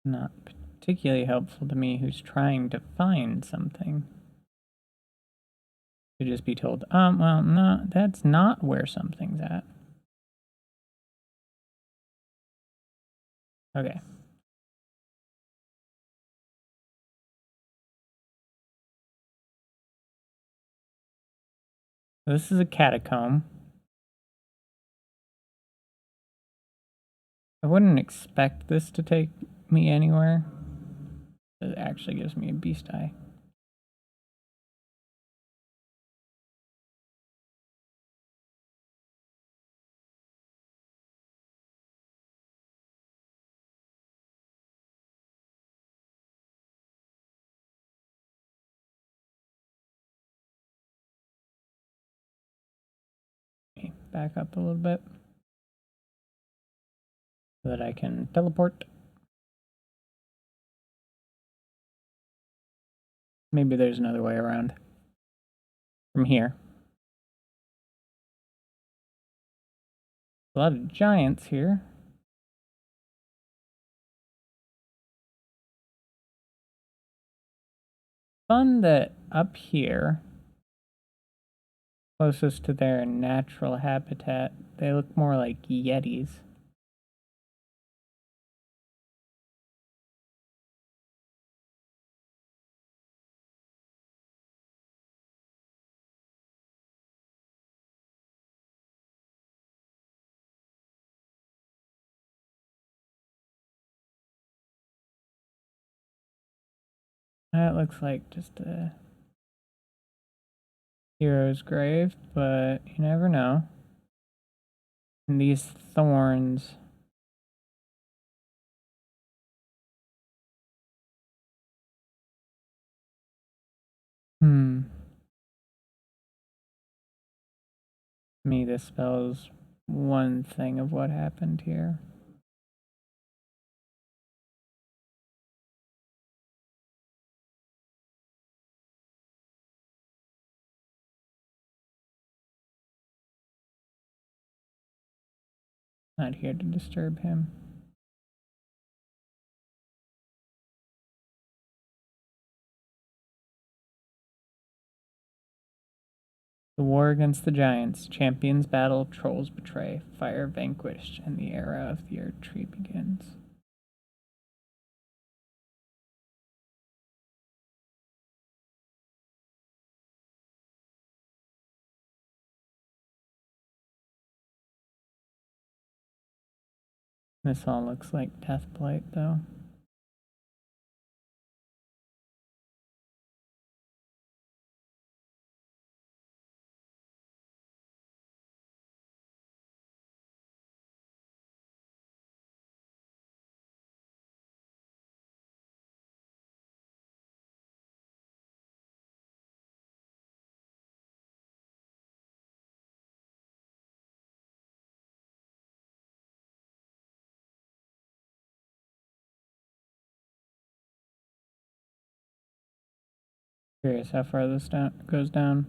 Not particularly helpful to me who's trying to find something. To just be told, well, no, that's not where something's at. Okay. This is a catacomb. I wouldn't expect this to take me anywhere. It actually gives me a beast eye. Back up a little bit so that I can teleport. Maybe there's another way around from here. A lot of giants here. Fun that up here, closest to their natural habitat, they look more like yetis. That looks like just a hero's grave, but you never know. And these thorns. Me, this spells one thing of what happened here. Not here to disturb him. The war against the giants. Champions battle, trolls betray, fire vanquished, and the era of the Earth Tree begins. This all looks like Deathblight, though. Curious how far this goes down.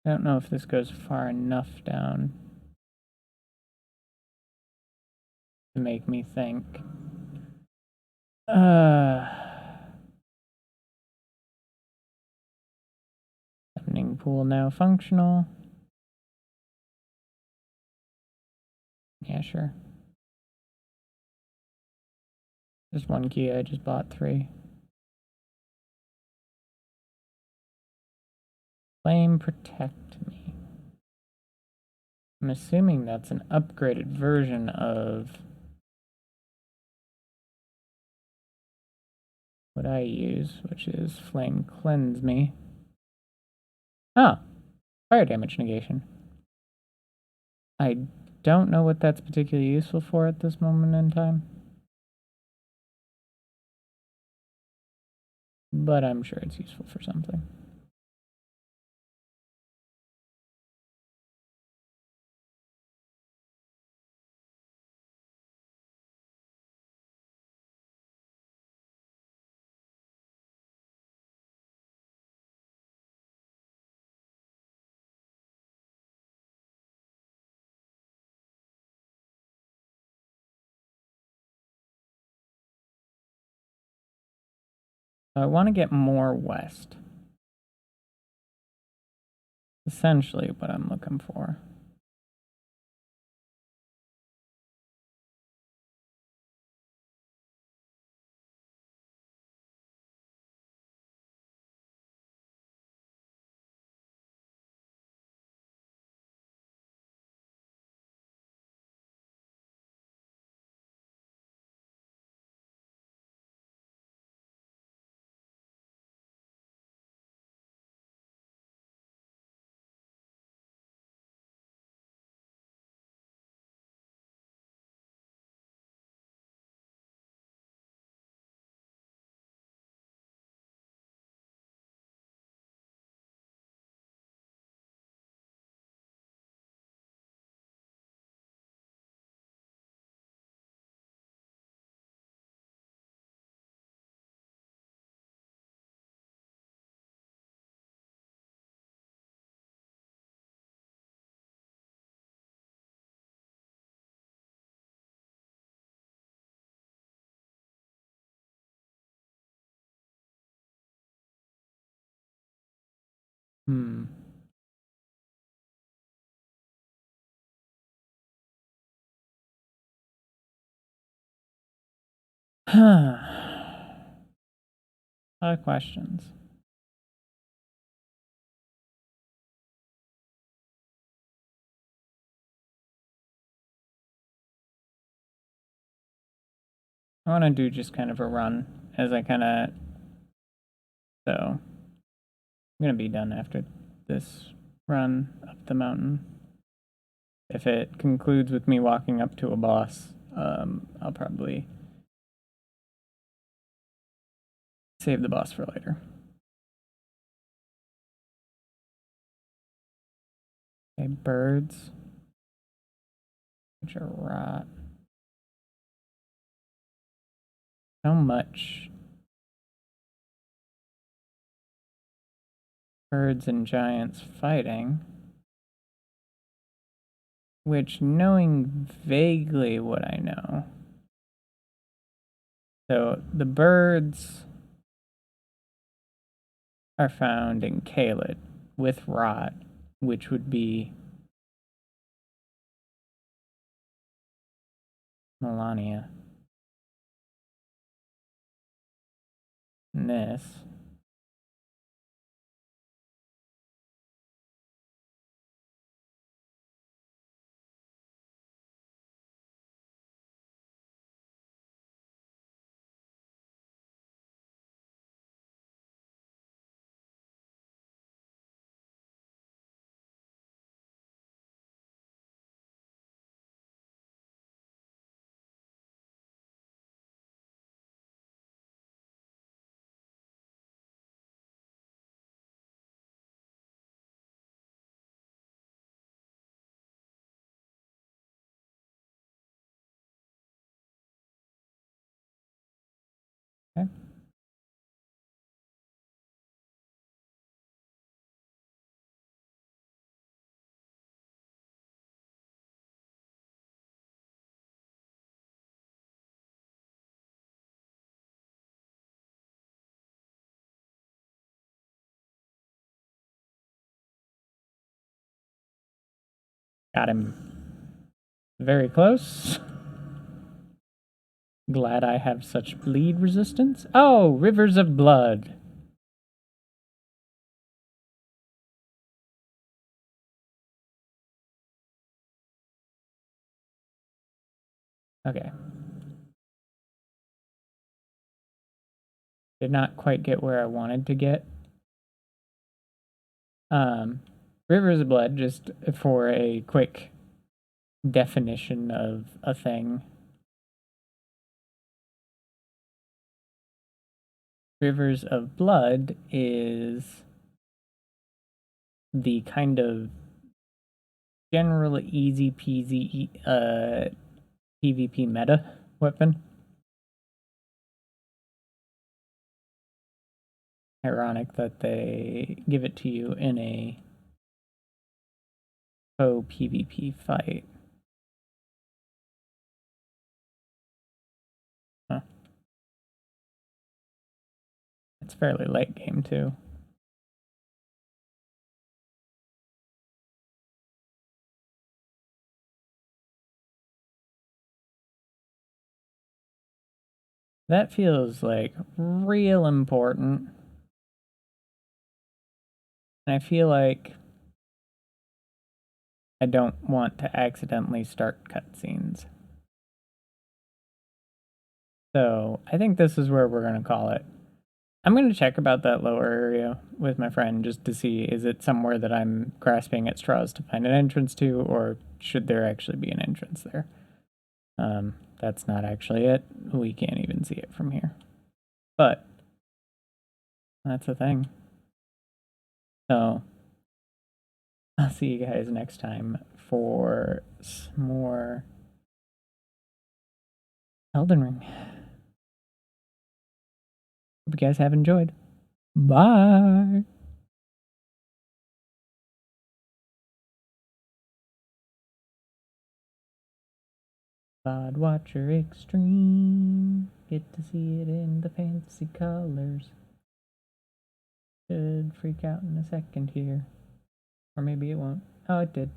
I don't know if this goes far enough down to make me think. Summoning pool now functional. Yeah, sure. Just one key, I just bought 3. Flame protect me. I'm assuming that's an upgraded version of what I use, which is flame cleanse me. Oh, fire damage negation. I don't know what that's particularly useful for at this moment in time, but I'm sure it's useful for something. I want to get more west. Essentially what I'm looking for. A lot of questions. I want to do just kind of a run as I kind of... So, I'm going to be done after this run up the mountain. If it concludes with me walking up to a boss, I'll probably save the boss for later. Okay, birds. Which are rot. How much birds and giants fighting? Which, knowing vaguely what I know. So, the birds are found in Caelid with rot, which would be Melania. And this. Got him very close. Glad I have such bleed resistance. Oh, rivers of blood. Okay. Did not quite get where I wanted to get. Rivers of blood, just for a quick definition of a thing. Rivers of blood is the kind of general easy peasy PvP meta weapon. Ironic that they give it to you in a faux PvP fight. Huh. It's fairly late game too. That feels like real important. And I feel like I don't want to accidentally start cutscenes. So I think this is where we're going to call it. I'm going to check about that lower area with my friend just to see, is it somewhere that I'm grasping at straws to find an entrance to, or should there actually be an entrance there? That's not actually it. We can't even see it from here. But that's the thing. So I'll see you guys next time for some more Elden Ring. Hope you guys have enjoyed. Bye. VOD Watcher Extreme. Get to see it in the fancy colors. Should freak out in a second here. Or maybe it won't. Oh, it did.